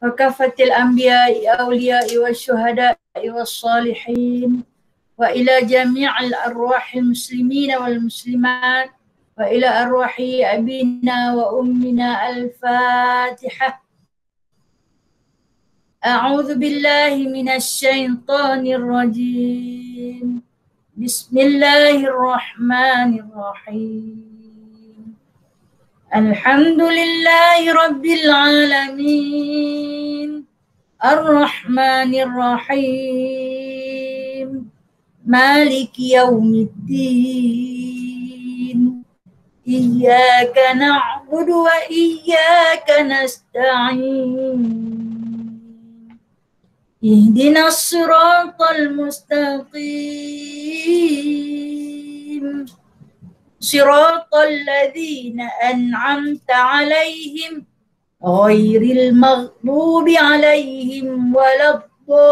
وكافة الأنبياء أولياء والشهداء والصالحين وإلى جميع الأرواح المسلمين والمسلمات وإلى أرواح أبينا وأمنا. الفاتحة. أعوذ بالله من الشيطان الرجيم. بسم الله الرحمن الرحيم. الحمد لله رب العالمين الرحمن الرحيم مالك يوم الدين إياك نعبد وإياك نستعين اهدنا الصراط المستقيم صراط الذين أنعمت عليهم غير المغضوب عليهم ولا الضالين.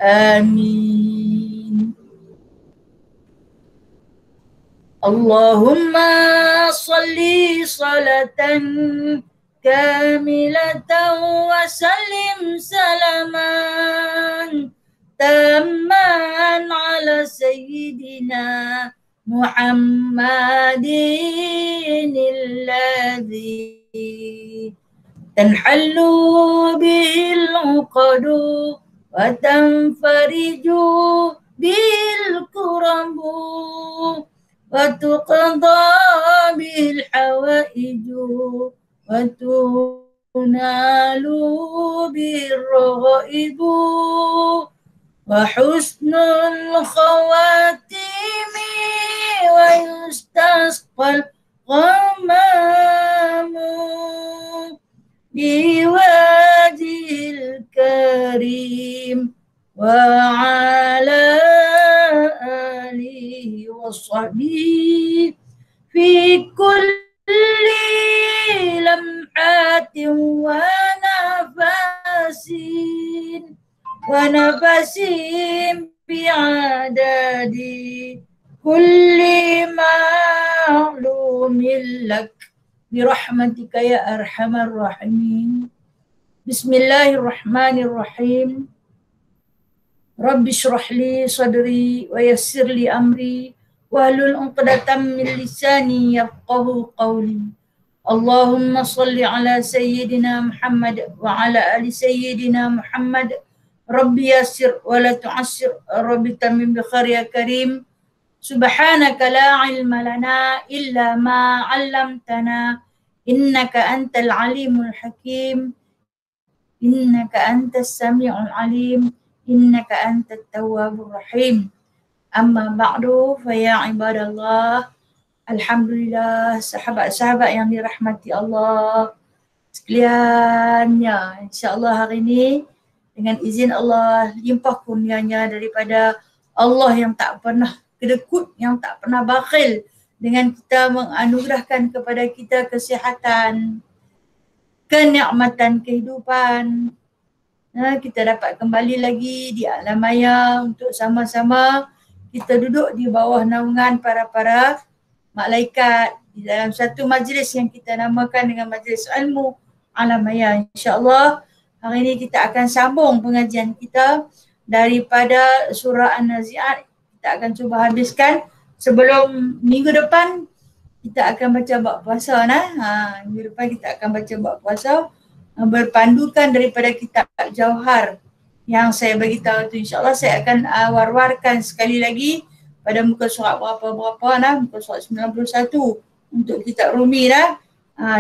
آمين. اللهم صل صلاة كاملة وسلم سلاما تاما على سيدنا محمد الذي تنحل به العقد وتنفرج به الكرب وتقضى به الحوائج وتنال به الرغائب وحسن الخواتيم ويستسقى الغمام بوجه الكريم وعلى آله وصحبه في كل لمحات ونفس بعدد كل معلوم لك برحمتك يا أرحم الراحمين. بسم الله الرحمن الرحيم. رب اشرح لي صدري ويسر لي أمري واحلل عقدة من لساني يفقهوا قولي. اللهم صل على سيدنا محمد وعلى آل سيدنا محمد. ربي يسر ولا تعسر، ربي تمم بخير يا كريم. سبحانك لا علم لنا إلا ما علمتنا إنك أنت العليم الحكيم إنك أنت السميع العليم إنك أنت التواب الرحيم. Amma ba'du fa ya ibadallah. Alhamdulillah, sahabat-sahabat yang dirahmati Allah sekaliannya. InsyaAllah hari ini dengan izin Allah limpah kurnianya daripada Allah yang tak pernah kedekut, yang tak pernah bakhil dengan kita menganugerahkan kepada kita kesihatan, kenikmatan kehidupan. Kita dapat kembali lagi di alam maya untuk sama-sama kita duduk di bawah naungan para malaikat di dalam satu majlis yang kita namakan dengan majlis ilmu alam maya. InsyaAllah hari ini kita akan sambung pengajian kita daripada surah An-Nazi'at. Kita akan cuba habiskan sebelum minggu depan kita akan baca bab puasa. Minggu depan kita akan baca bab puasa berpandukan daripada kitab Jauhar yang saya bagi tahu tu. InsyaAllah saya akan war-warkan sekali lagi pada muka surat berapa muka surat 91 untuk kitab Rumi dah.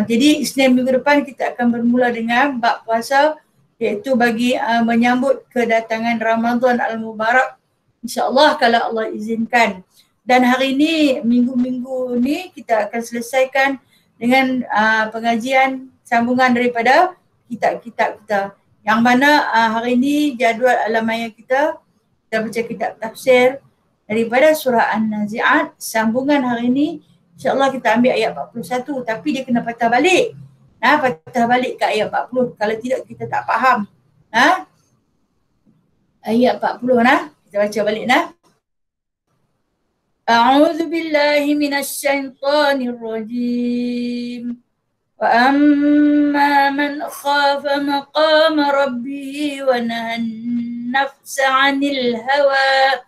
Jadi Isnin minggu depan kita akan bermula dengan bab puasa, iaitu bagi menyambut kedatangan Ramadan Al-Mubarak, InsyaAllah kalau Allah izinkan. Dan hari ini, minggu-minggu ni kita akan selesaikan dengan pengajian sambungan daripada kitab-kitab kita. Yang mana hari ini jadual alam maya kita baca kitab tafsir daripada surah An-Nazi'at. Sambungan hari ini insyaAllah kita ambil ayat 41, tapi dia kena patah balik. Patah balik ke ayat 40, kalau tidak kita tak faham. Ayat 40 kita baca balik . A'udzu billahi minasy syaithanir rajim. Wa amma man khafa maqama rabbih wa nahan nafsa 'anil hawa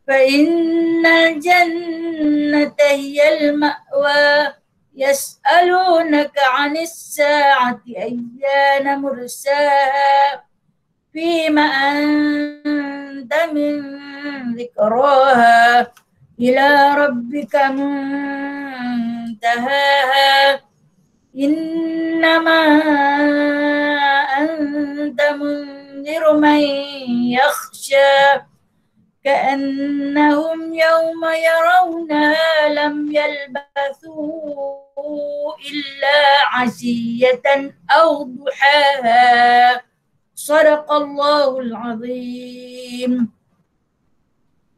fa innal jannata hiyal ma'wa. Yas'alunaka 'anis sa'ati ayyana mursaha fima anta min dzikraha ila rabbika muntahaha innama anta munziru man yakhsha ka'annahum yawma yarawnaha lam yalbathu illa 'ashiyatan aw duhaha. Sadaqallahul azim.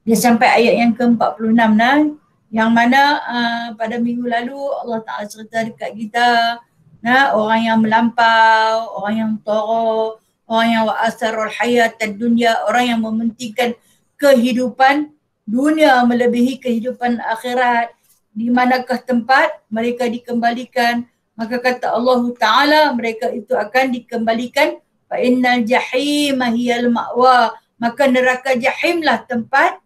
Dia sampai ayat yang ke-46 nah, yang mana pada minggu lalu Allah Ta'ala cerita dekat kita, nah, orang yang melampau, orang yang toro, orang yang wa'asarul hayatad dunya, orang yang mementingkan kehidupan dunia melebihi kehidupan akhirat. Di manakah tempat mereka dikembalikan? Maka kata Allah Ta'ala, mereka itu akan dikembalikan fa innal jahima hiyal ma'wa, maka neraka jahimlah tempat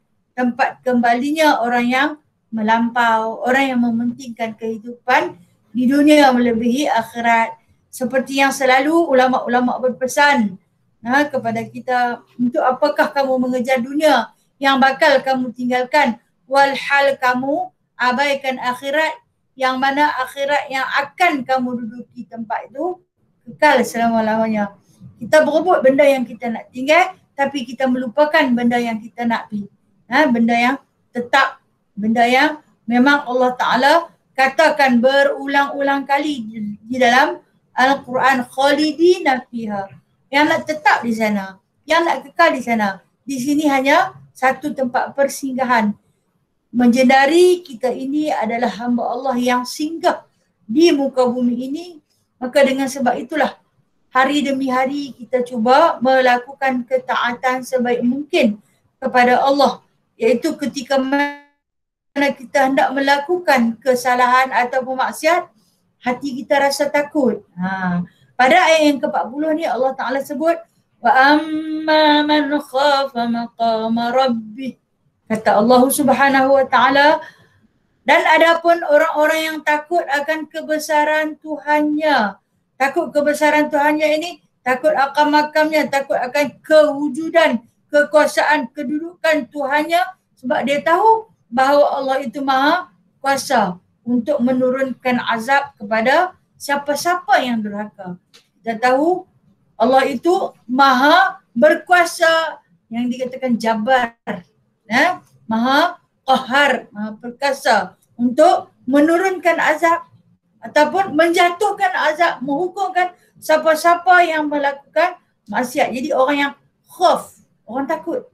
kembalinya orang yang melampau, orang yang mementingkan kehidupan di dunia melebihi akhirat. Seperti yang selalu ulama-ulama berpesan kepada kita, untuk apakah kamu mengejar dunia yang bakal kamu tinggalkan, walhal kamu abaikan akhirat, yang mana akhirat yang akan kamu duduki tempat itu kekal selama-lamanya. Kita berebut benda yang kita nak tinggal, tapi kita melupakan benda yang kita nak pergi. Benda yang tetap, benda yang memang Allah Ta'ala katakan berulang-ulang kali di dalam Al-Quran, khalidina fiha, yang nak tetap di sana, yang nak kekal di sana. Di sini hanya satu tempat persinggahan. Menjadari kita ini adalah hamba Allah yang singgah di muka bumi ini, maka dengan sebab itulah hari demi hari kita cuba melakukan ketaatan sebaik mungkin kepada Allah, iaitu ketika mana kita hendak melakukan kesalahan atau maksiat, hati kita rasa takut. Pada ayat yang ke-40 ni Allah Ta'ala sebut, wa amma man khafa maqama rabbih, kata Allah Subhanahu wa Ta'ala, dan adapun orang-orang yang takut akan kebesaran Tuhannya. Takut kebesaran Tuhannya ini, takut akan makamnya, takut akan kewujudan, kekuasaan, kedudukan Tuhannya, sebab dia tahu bahawa Allah itu maha kuasa untuk menurunkan azab kepada siapa-siapa yang durhaka. Kita tahu Allah itu maha berkuasa, yang dikatakan Jabbar, maha qahar, maha perkasa untuk menurunkan azab ataupun menjatuhkan azab, menghukumkan siapa-siapa yang melakukan maksiat. Jadi orang yang khauf, orang takut.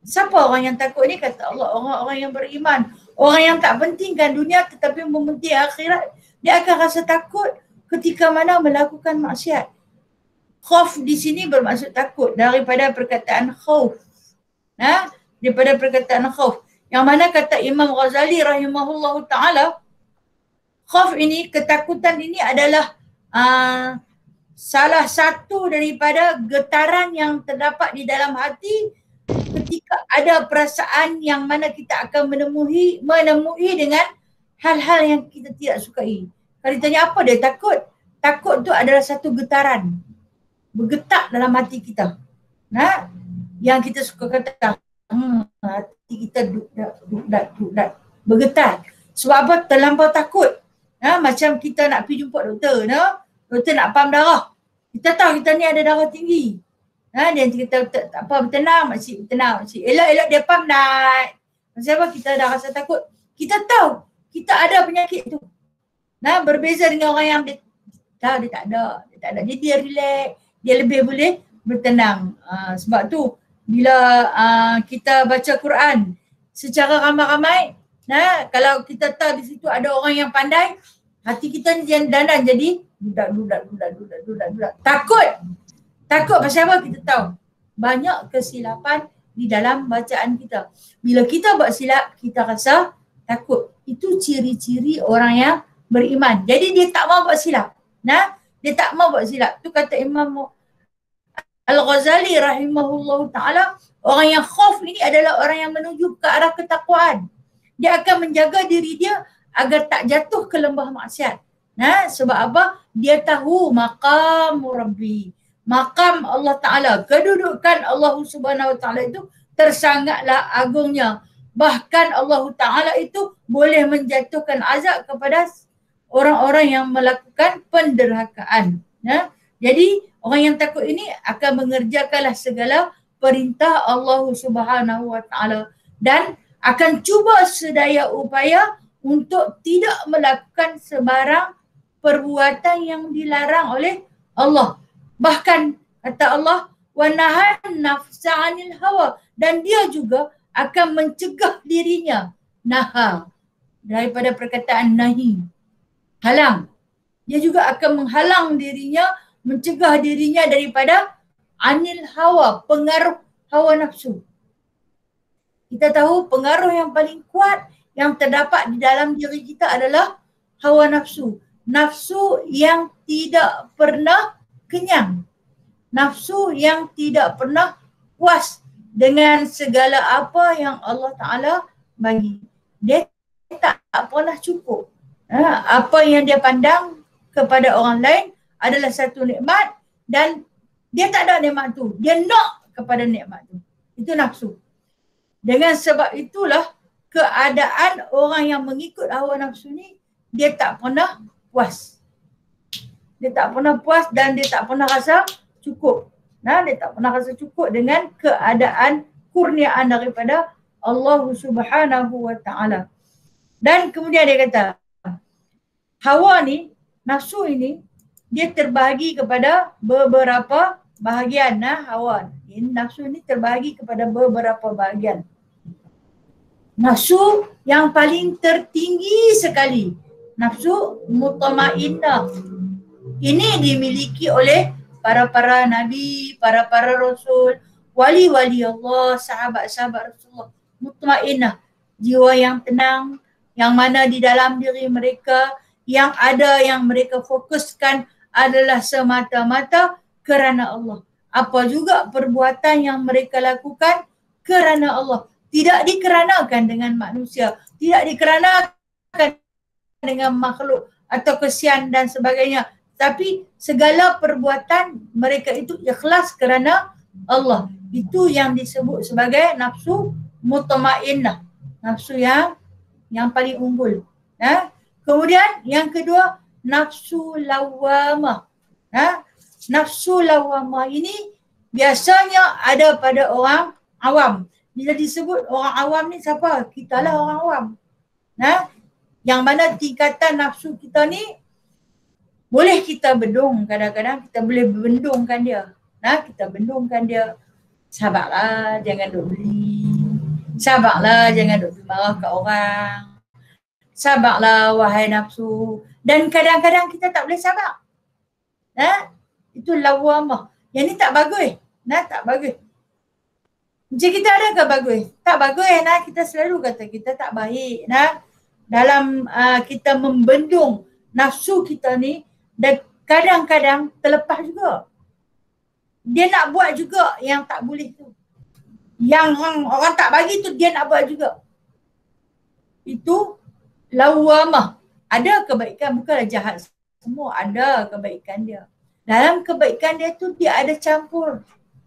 Siapa orang yang takut ni? Kata Allah, orang-orang yang beriman, orang yang tak pentingkan dunia tetapi mementing akhirat. Dia akan rasa takut ketika mana melakukan maksiat. Khauf di sini bermaksud takut, daripada perkataan khauf. Daripada perkataan khauf. Yang mana kata Imam Ghazali rahimahullahu ta'ala, khauf ini, ketakutan ini adalah salah satu daripada getaran yang terdapat di dalam hati ketika ada perasaan yang mana kita akan menemui dengan hal-hal yang kita tidak sukai. Kalau ditanya apa dia takut? Takut tu adalah satu getaran, bergetak dalam hati kita. Yang kita suka kata, hati kita duk-dak, bergetar. Sebab apa? Terlampau takut. Macam kita nak pergi jumpa doktor, doktor nak pam darah. Kita tahu kita ni ada darah tinggi. Dia kata tak apa, bertenang makcik, bertenang makcik. Elok-elok dia pam naik. Macam apa? Kita dah rasa takut. Kita tahu kita ada penyakit tu. Berbeza dengan orang yang dia tahu dia tak ada. Jadi dia relax, dia lebih boleh bertenang. Sebab tu bila kita baca Quran secara ramai-ramai, kalau kita tahu di situ ada orang yang pandai, hati kita ni dandan jadi dudak. Takut pasal apa? Kita tahu banyak kesilapan di dalam bacaan kita. Bila kita buat silap, kita rasa takut. Itu ciri-ciri orang yang beriman. Jadi dia tak mau buat silap. Nah, dia tak mau buat silap. Tu kata Imam Al-Ghazali rahimahullah ta'ala, orang yang khauf ini adalah orang yang menuju ke arah ketakwaan. Dia akan menjaga diri dia agar tak jatuh ke lembah maksiat. Nah, sebab apa? Dia tahu maqam Rabbi. Maqam Allah Ta'ala, kedudukan Allah Subhanahu Wa Ta'ala itu tersangatlah agungnya. Bahkan Allah Ta'ala itu boleh menjatuhkan azab kepada orang-orang yang melakukan penderhakaan. Nah, jadi orang yang takut ini akan mengerjakanlah segala perintah Allah Subhanahu Wa Ta'ala dan akan cuba sedaya upaya untuk tidak melakukan sebarang perbuatan yang dilarang oleh Allah. Bahkan kata Allah, wa nahan nafsa 'anil hawa, dan dia juga akan mencegah dirinya, naha, daripada perkataan nahi, halang. Dia juga akan menghalang dirinya, mencegah dirinya daripada anil hawa, pengaruh hawa nafsu. Kita tahu pengaruh yang paling kuat yang terdapat di dalam diri kita adalah hawa nafsu. Nafsu yang tidak pernah kenyang. Nafsu yang tidak pernah puas dengan segala apa yang Allah Ta'ala bagi. Dia tak pernah cukup. Apa yang dia pandang kepada orang lain adalah satu nikmat dan dia tak ada nikmat tu. Dia nak kepada nikmat tu. Itu nafsu. Dengan sebab itulah keadaan orang yang mengikut hawa nafsu ni, dia tak pernah puas. Dia tak pernah puas dan dia tak pernah rasa cukup. Nah, dia tak pernah rasa cukup dengan keadaan kurniaan daripada Allah Subhanahu Wa Ta'ala. Dan kemudian dia kata, hawa ni, nafsu ini, dia terbahagi kepada beberapa bahagian. Hawa ini, nafsu ini terbahagi kepada beberapa bahagian. Nafsu yang paling tertinggi sekali, nafsu mutmainnah. Ini dimiliki oleh para nabi, para rasul, wali-wali Allah, sahabat-sahabat Rasulullah. Mutmainnah, jiwa yang tenang, yang mana di dalam diri mereka yang ada yang mereka fokuskan adalah semata-mata kerana Allah. Apa juga perbuatan yang mereka lakukan kerana Allah. Tidak dikeranakan dengan manusia, tidak dikeranakan dengan makhluk atau kesian dan sebagainya. Tapi segala perbuatan mereka itu ikhlas kerana Allah. Itu yang disebut sebagai nafsu mutmainnah. Nafsu yang paling unggul. Kemudian yang kedua, nafsu lawamah. Nafsu lawamah ini biasanya ada pada orang awam. Bila disebut orang awam ni siapa? Kita lah orang awam. Yang mana tingkatan nafsu kita ni boleh kita bendung, kadang-kadang kita boleh bendungkan dia. Kita bendungkan dia. Sabarlah, jangan duk beli. Sabarlah, jangan duk marah kat orang. Sabarlah, wahai nafsu. Dan kadang-kadang kita tak boleh sabar. Itu lawamah. Yang ni tak bagus. Tak bagus. Macam kita ada ke bagus? Tak bagus. Kita selalu kata kita tak baik. Dalam kita membendung nafsu kita ni, dan kadang-kadang terlepas juga. Dia nak buat juga yang tak boleh tu. Yang orang tak bagi tu dia nak buat juga. Itu lawamah. Ada kebaikan, bukanlah jahat semua. Ada kebaikan dia. Dalam kebaikan dia tu dia ada campur.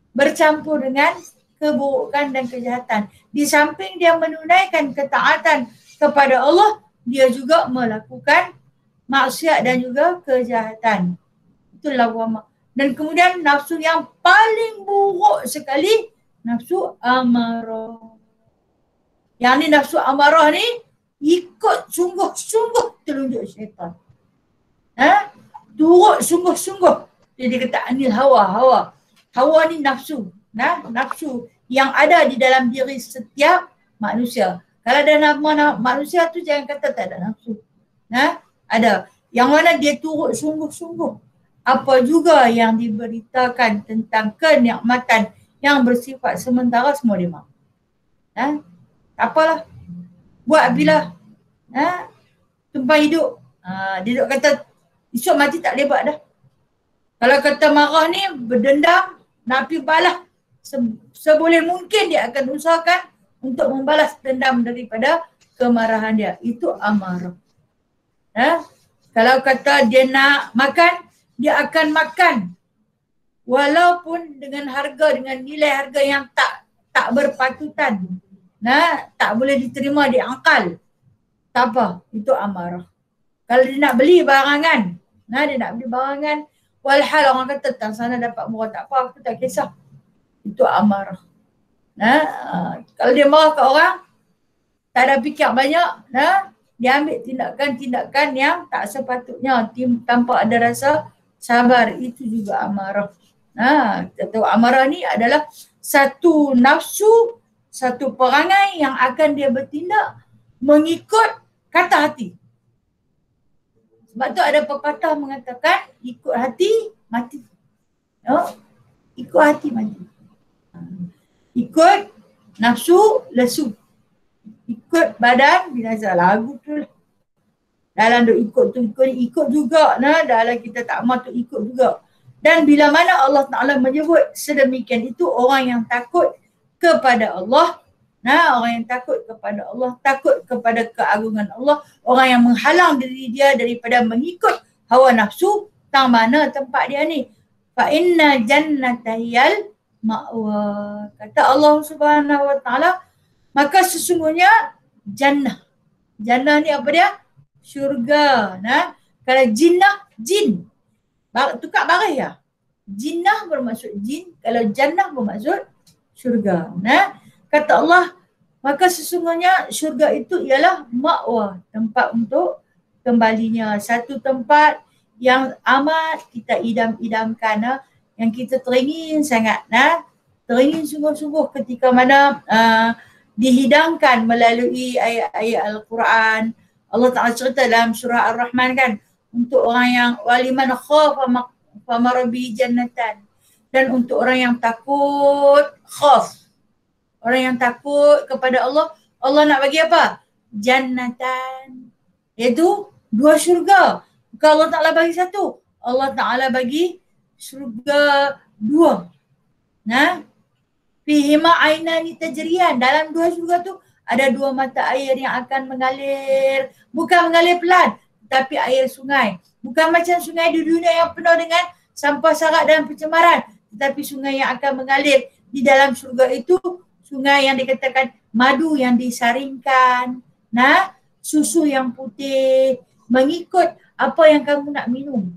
Bercampur dengan keburukan dan kejahatan. Di samping dia menunaikan ketaatan kepada Allah, dia juga melakukan maksiat dan juga kejahatan. Itu lawamah. Dan kemudian nafsu yang paling buruk sekali, nafsu amarah. Yang ni nafsu amarah ni ikut sungguh-sungguh telunjuk syaitan. Turut sungguh-sungguh. Jadi kata anil hawa. Hawa ni nafsu. Nafsu yang ada di dalam diri setiap manusia. Kalau ada nama manusia tu jangan kata tak ada nafsu. Ada. Yang mana dia turut sungguh-sungguh. Apa juga yang diberitakan tentang kenikmatan yang bersifat sementara semua dia maaf. Tak apalah. Buat bila tumpah hidup. Dia duk kata esok mati tak lebat dah. Kalau kata marah ni berdendam, nak pergi balas. Seboleh mungkin dia akan usahakan untuk membalas dendam daripada kemarahan dia. Itu amarah. Kalau kata dia nak makan, dia akan makan. Walaupun dengan harga, dengan nilai harga yang tak berpatutan. Tak boleh diterima di akal. Tak apa, itu amarah. Kalau dia nak beli barangan, dia nak beli barangan, walhal orang kata tang sana dapat murah, tak apa, aku tak kisah. Itu amarah. Kalau dia marah kat orang, tak ada fikir banyak, dia ambil tindakan-tindakan yang tak sepatutnya tanpa ada rasa sabar. Itu juga amarah. Kita tahu amarah ni adalah satu nafsu, satu perangai yang akan dia bertindak mengikut kata hati. Sebab tu ada pepatah mengatakan ikut hati mati. Ikut hati mati. Ikut nafsu lesu. Ikut badan binasa. Lagu tu lah. Dalam tu ikut juga. Dalam kita tak mahu tu ikut juga. Dan bila mana Allah Ta'ala menyebut sedemikian itu orang yang takut kepada Allah. Orang yang takut kepada Allah, takut kepada keagungan Allah, orang yang menghalang diri dia daripada mengikut hawa nafsu, tang mana tempat dia ni. Fa inna jannatahiyal ma'wa. Kata Allah Subhanahu Wa Ta'ala, maka sesungguhnya jannah. Jannah ni apa dia? Syurga. Kalau jinnah, jin. Tukar baris ya. Jinnah bermaksud jin, kalau jannah bermaksud syurga. Kata Allah, maka sesungguhnya syurga itu ialah ma'wa, tempat untuk kembalinya. Satu tempat yang amat kita idam-idamkan, yang kita teringin sangat. Teringin sungguh-sungguh ketika mana dihidangkan melalui ayat-ayat Al-Quran. Allah Ta'ala cerita dalam surah Ar-Rahman kan, untuk orang yang waliman khafa famarabi jannatan. Dan untuk orang yang takut khaf. Orang yang takut kepada Allah, Allah nak bagi apa? Jannatan. Iaitu 2 syurga. Bukan Allah Ta'ala bagi 1. Allah Ta'ala bagi syurga 2. Fihima ainani tajriyan. Dalam 2 syurga tu ada 2 mata air yang akan mengalir. Bukan mengalir pelan, tapi air sungai. Bukan macam sungai di dunia yang penuh dengan sampah sarak dan pencemaran. Tetapi sungai yang akan mengalir di dalam syurga itu, sungai yang dikatakan madu yang disaringkan, susu yang putih, mengikut apa yang kamu nak minum.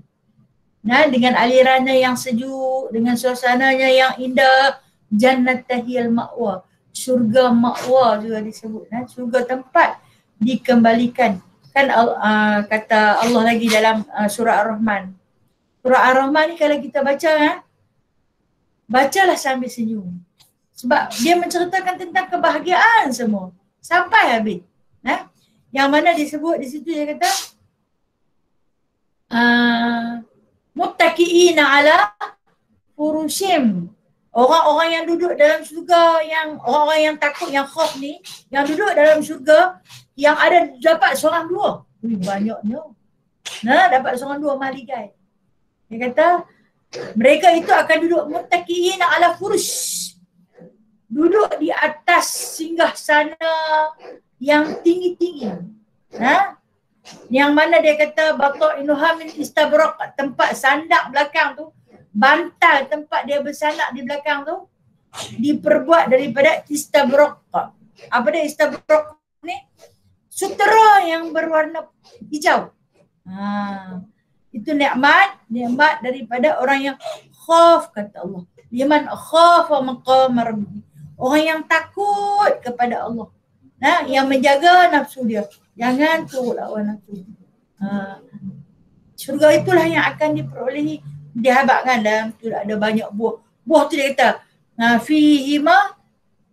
Dengan alirannya yang sejuk, dengan suasananya yang indah, jannatahil ma'wa. Syurga ma'wa juga disebut. Syurga tempat dikembalikan. Kan kata Allah lagi dalam surah Ar-Rahman. Surah Ar-Rahman ni kalau kita baca, bacalah sambil senyum. Sebab dia menceritakan tentang kebahagiaan semua. Sampai habis. Yang mana disebut di situ dia kata muttaqiina ala furushim. Orang-orang yang duduk dalam syurga, yang orang-orang yang takut, yang khauf ni, yang duduk dalam syurga, yang ada dapat seorang 2. Banyaknya. Dapat seorang 2 mahligai. Dia kata mereka itu akan duduk muttaqiina ala furush. Duduk di atas singgasana yang tinggi-tinggi. Yang mana dia kata batainuha min istabrak, tempat sandak belakang tu, bantal tempat dia bersandak di belakang tu diperbuat daripada istabrak. Apa dia istabrak ni? Sutera yang berwarna hijau. Itu nikmat daripada orang yang khauf, kata Allah. Liman khafa maqama rabbih. Orang yang takut kepada Allah. Yang menjaga nafsu dia. Jangan turut lawan nafsu. Syurga itulah yang akan diperolehi. Dihabakkan dalam tu ada banyak buah. Buah tu dia kata, fihima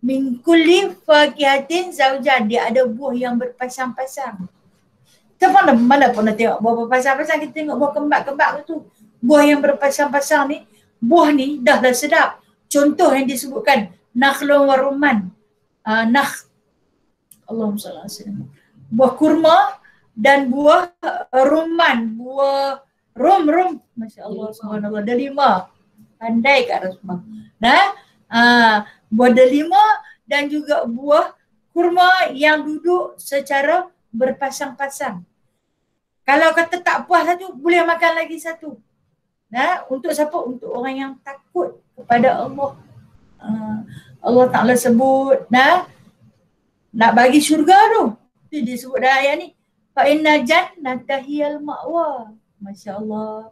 min kulli fakihatin zawjan. Dia ada buah yang berpasang-pasang. Kita mana pernah tengok buah berpasang-pasang. Kita tengok buah kembang-kembang tu. Buah yang berpasang-pasang ni, buah ni dah sedap. contoh yang disebutkan nakhlun wa rumman. Allahumma salli ala sayyidina. Buah kurma dan buah rumman, buah rum. Masya Allah, subhanallah, delima. Pandai Kak Rasmah. Buah delima dan juga buah kurma yang duduk secara berpasang-pasang. Kalau kata tak puas satu, boleh makan lagi satu. Untuk siapa? Untuk orang yang takut kepada Allah. Allah Ta'ala sebut, nak bagi syurga tu. Itu disebut dalam ayat ni. Fa inna jannata hiyal ma'wa. Masya Allah.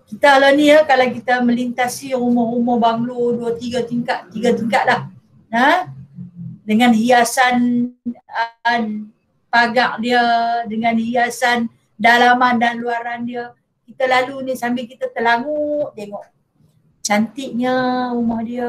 Kita lah ni kalau kita melintasi rumah-rumah banglo 2-3 tingkat, 3 tingkat lah. Dengan hiasan pagar dia, dengan hiasan dalaman dan luaran dia. Kita lalu ni sambil kita terlangut tengok cantiknya rumah dia.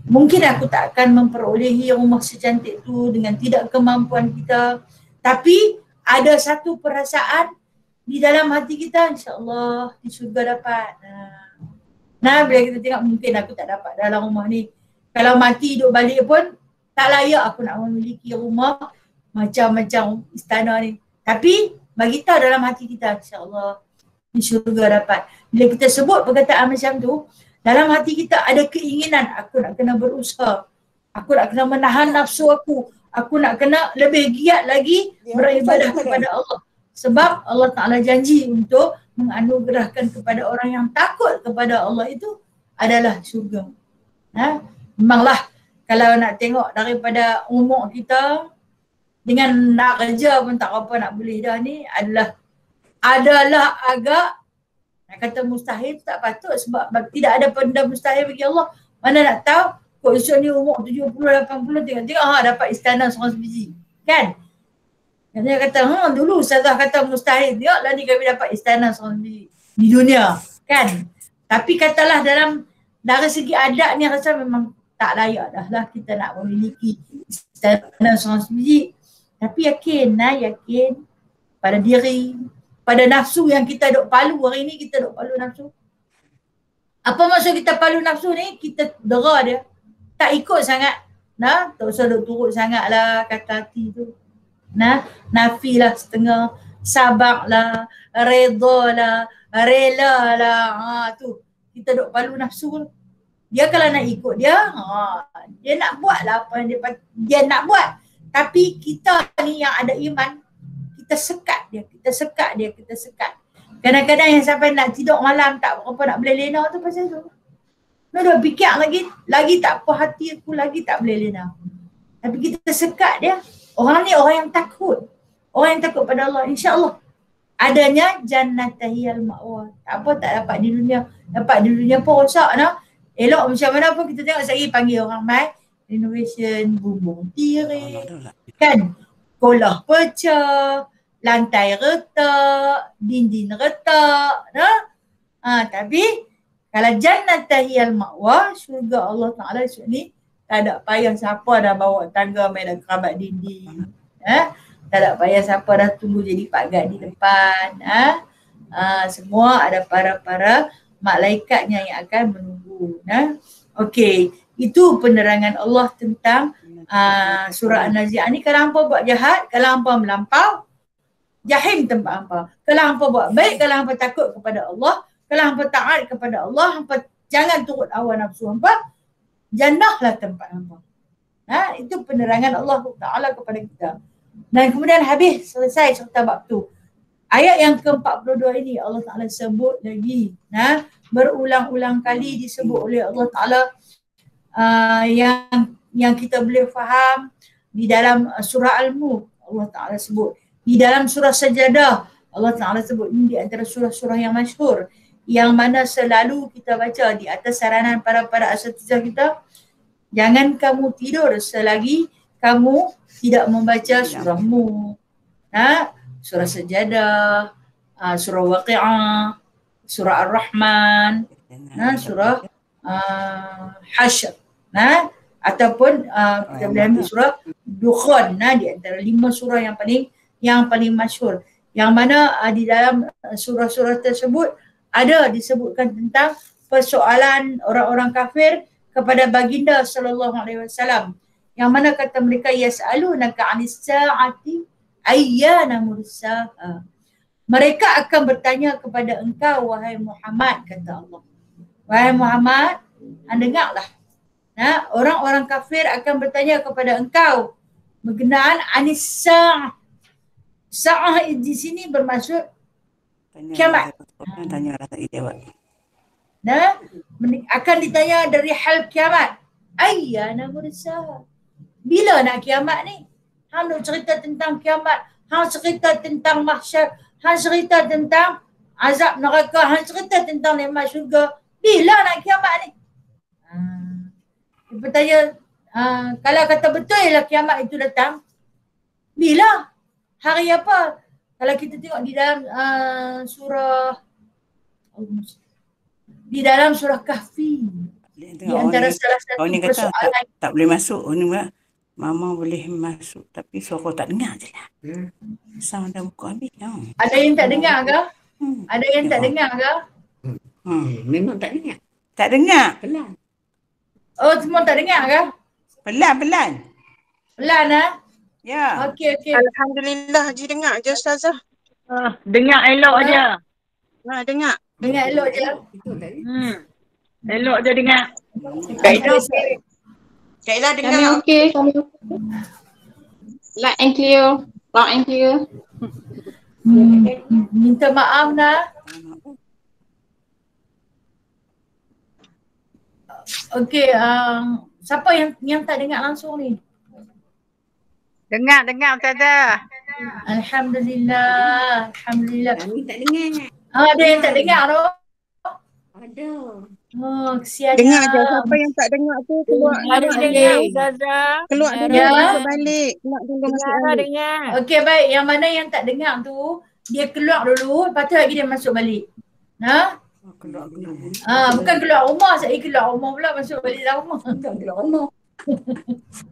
Mungkin aku tak akan memperolehi rumah secantik tu dengan tidak kemampuan kita. Tapi ada satu perasaan di dalam hati kita, insyaAllah di syurga dapat. Bila kita tengok mungkin aku tak dapat dalam rumah ni. Kalau mati hidup balik pun tak layak aku nak memiliki rumah macam-macam istana ni. Tapi bagi tahu dalam hati kita, insyaAllah di syurga dapat. Bila kita sebut perkataan macam tu, dalam hati kita ada keinginan, aku nak kena berusaha. Aku nak kena menahan nafsu aku. Aku nak kena lebih giat lagi beribadah kepada Allah. Sebab Allah Ta'ala janji untuk menganugerahkan kepada orang yang takut kepada Allah itu adalah syurga. Memanglah kalau nak tengok daripada umur kita, dengan nak kerja pun tak apa nak boleh dah ni adalah agak nak kata mustahil, tak patut sebab tidak ada benda mustahil bagi Allah. Mana nak tahu kok esok ni umur 70, 80 tengok-tengok dapat istana seorang sebiji. Kan? Dia kata, dulu Ustazah kata mustahil, tengoklah ni kami dapat istana seorang sebiji di dunia. Kan? Tapi katalah dari segi adat ni rasa memang tak layak dah lah kita nak memiliki istana seorang sebiji. Tapi yakin pada diri, pada nafsu yang kita duk palu hari ni, kita duk palu nafsu. Apa maksud kita palu nafsu ni? Kita dera dia. Tak ikut sangat. Tak usah duk turut sangat lah kata hati tu. Nafi lah setengah, sabar lah, reda lah, rela lah. Tu. Kita duk palu nafsu. Dia kalau nak ikut dia nak buat lah apa yang dia nak buat. Tapi kita ni yang ada iman, kita sekat dia. Kadang-kadang yang sampai nak tidur malam tak apa nak boleh lena tu pasal tu. Nak dah fikir lagi tak puas hati aku, lagi tak boleh lena. Tapi kita sekat dia. Orang ni orang yang takut. Orang yang takut pada Allah, insya-Allah adanya jannatahiyal ma'wa. Tak apa tak dapat di dunia. Dapat di dunia pun rosak elok macam mana pun kita tengok sekali panggil orang mai renovation, bumbung tirai, kan, kolah pecah, lantai retak, dinding retak, tapi kalau jannatahiyal ma'wa, syurga Allah Ta'ala ni tak ada payah siapa dah bawa tangga main dah kerabat dinding, tak ada payah siapa dah tunggu jadi pagar di depan, semua ada para malaikatnya yang akan menunggu. Okey, itu penerangan Allah tentang surah An-Nazi'ah ni. Kalau hampa buat jahat, kalau hampa melampau, jahim tempat hampa. Kalau hampa buat baik, kalau hampa takut kepada Allah, kalau hampa taat kepada Allah, hampa jangan turut hawa nafsu hampa, jannahlah tempat hampa. Itu penerangan Allah Ta'ala kepada kita. Dan kemudian habis, selesai cerita bab tu. Ayat yang ke-42 ini Allah Ta'ala sebut lagi. Berulang-ulang kali disebut oleh Allah Ta'ala yang kita boleh faham di dalam surah Al-Mulk. Allah Ta'ala sebut. Di dalam surah Sajadah Allah Ta'ala sebut. Ini di antara surah-surah yang masyhur, yang mana selalu kita baca di atas saranan para asatizah kita. Jangan kamu tidur selagi kamu tidak membaca surah Mulk, surah Sajadah, surah Waqi'ah, surah Ar-Rahman, surah Hasyr, ataupun kita boleh ambil surah Dukhan, di antara 5 surah yang paling masyhur, yang mana di dalam surah-surah tersebut ada disebutkan tentang persoalan orang-orang kafir kepada baginda sallallahu alaihi wasallam. Yang mana kata mereka yas'alunaka 'anis sa'ati ayyana mursaha. Mereka akan bertanya kepada engkau wahai Muhammad, kata Allah. Wahai Muhammad, dengarlah. Orang-orang kafir akan bertanya kepada engkau berkenaan 'anis sa'ah. Sa'ah di sini bermaksud kiamat. Tanya orang tak jawab. Akan ditanya dari hal kiamat. Ayyana mursaha. Bila nak kiamat ni? Hang nak cerita tentang kiamat, hang cerita tentang mahsyar, hang cerita tentang azab neraka, hang cerita tentang nikmat syurga. Bila nak kiamat ni? Dia bertanya, kalau kata betul lah kiamat itu datang, bila? Hari apa? Kalau kita tengok di dalam surah Kahfi, di antara salah satu persoalan tak boleh masuk. Mama boleh masuk tapi suara tak dengar je lah. Sound dah buka habis. Ada yang tak dengar ke? Ada yang tak dengar ke? Memang tak dengar. Tak dengar. Pelan. Oh, semua tak dengar ke? Pelan. Pelan Ya. Okey. Alhamdulillah, Haji dengar je Ustazah. Dengar elok je. Dengar. Dengar elok je. Betul tak? Elok je dengar. Kak Ella dengar. Kami okey. Loud and clear. Minta maaf Okey, siapa yang tak dengar langsung ni? Dengar Ustazah. Alhamdulillah. Kami tak dengar. Ada yang tak dengar tu? Ada. Oh, kesiannya. Dengar je. Siapa yang tak dengar tu keluar Harus dengar Ustazah. Keluar dulu masuk balik. Keluar dulu masuk balik. Dengar. Okey, baik. Yang mana yang tak dengar tu, dia keluar dulu, lepas tu lagi dia masuk balik. Keluar. Bukan keluar rumah, saya keluar rumah pula masuk balik dalam rumah. Tak keluar rumah.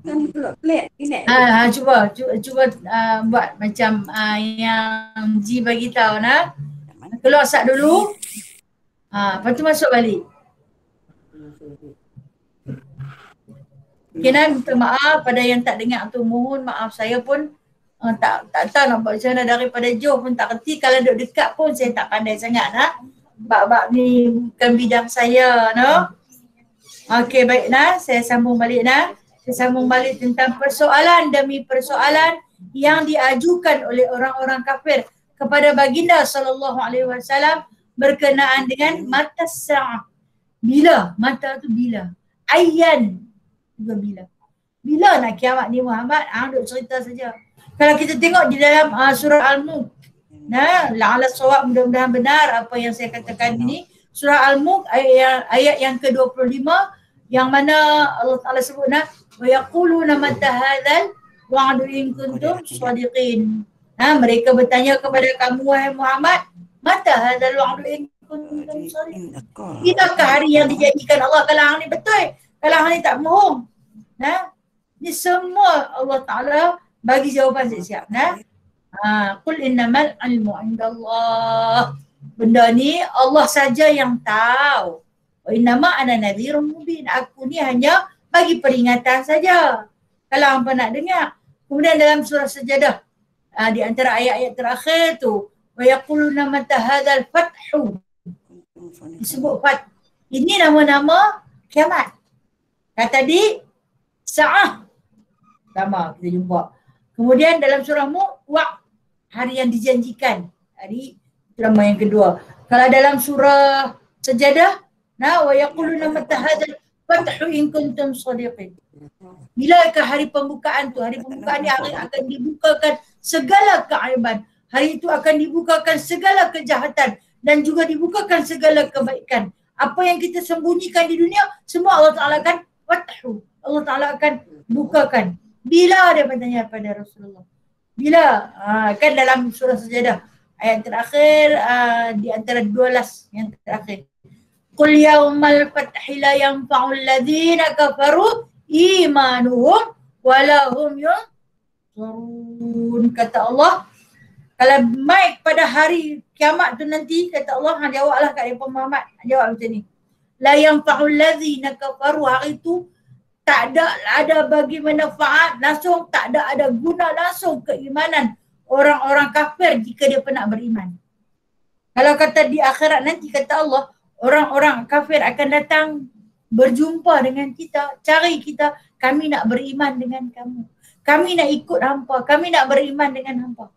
Kan keluar flat. Cuba buat macam yang Ji bagi tahu keluar sat dulu. Lepas tu masuk balik. Okay, minta maaf pada yang tak dengar tu, mohon maaf. Saya pun tak tahu nak buat macam mana, daripada jauh pun tak kerti. Kalau duduk dekat pun saya tak pandai sangat bab-bab ni bukan bidang saya Okey, baik saya sambung balik Saya sambung balik tentang persoalan demi persoalan yang diajukan oleh orang-orang kafir kepada baginda sallallahu alaihi wasallam berkenaan dengan mata sa'ah. Bila? Mata tu bila? Ayyan juga bila. Bila nak kiamat ni Muhammad? Duk cerita saja. Kalau kita tengok di dalam surah Al-Mulk, la'ala sawab, mudah-mudahan benar apa yang saya katakan ini. Surah Al-Mulk ayat yang ke-25 yang mana Allah Ta'ala sebut wa yaquluna mata hadzal wa'du in kuntum shadiqin. Mereka bertanya kepada kamu wahai Muhammad, mata hadzal wa'du in kuntum shadiqin. Bilakah hari yang dijanjikan Allah? Kalau hang ni betul, kalau hang ni tak bohong. Ni semua Allah Ta'ala bagi jawapan siap-siap. Qul innamal ilmu indallah. Benda ni Allah saja yang tahu. Wa innama ana nadhirun mubin. Aku ni hanya bagi peringatan saja. Kalau hangpa nak dengar. Kemudian dalam surah Sajadah, di antara ayat-ayat terakhir tu, wa yaquluna mata hadzal fathu. Disebut fat. Ini nama-nama kiamat. Kata tadi sa'ah. Sama kita jumpa. Kemudian dalam surah Mu'waq, hari yang dijanjikan. Hari drama yang kedua. Kalau dalam surah Sajadah, wa yaquluna mata hadzal fathu in kuntum shadiqin. Bilakah hari pembukaan tu? Hari pembukaan ni hari akan dibukakan segala keaiban. Hari itu akan dibukakan segala kejahatan dan juga dibukakan segala kebaikan. Apa yang kita sembunyikan di dunia, semua Allah Ta'ala akan fathu. Allah Ta'ala akan bukakan. Bila dia bertanya pada Rasulullah? Bila? Kan dalam surah Sajadah. Ayat terakhir di antara 12 yang terakhir. Qul yawmal fathi la yanfa'ul ladzina kafaru imanuhum walahum yunzarun. Kata Allah, kalau mai pada hari kiamat tu nanti, kata Allah, jawablah kat depan Muhammad. Jawab macam ni. la yanfa'ul ladzina kafaru, hari itu tak ada bagi manfaat langsung, tak ada guna langsung keimanan orang-orang kafir jika dia pernah beriman. Kalau kata di akhirat nanti, kata Allah, orang-orang kafir akan datang berjumpa dengan kita, cari kita, kami nak beriman dengan kamu, kami nak ikut hampa, kami nak beriman dengan hampa.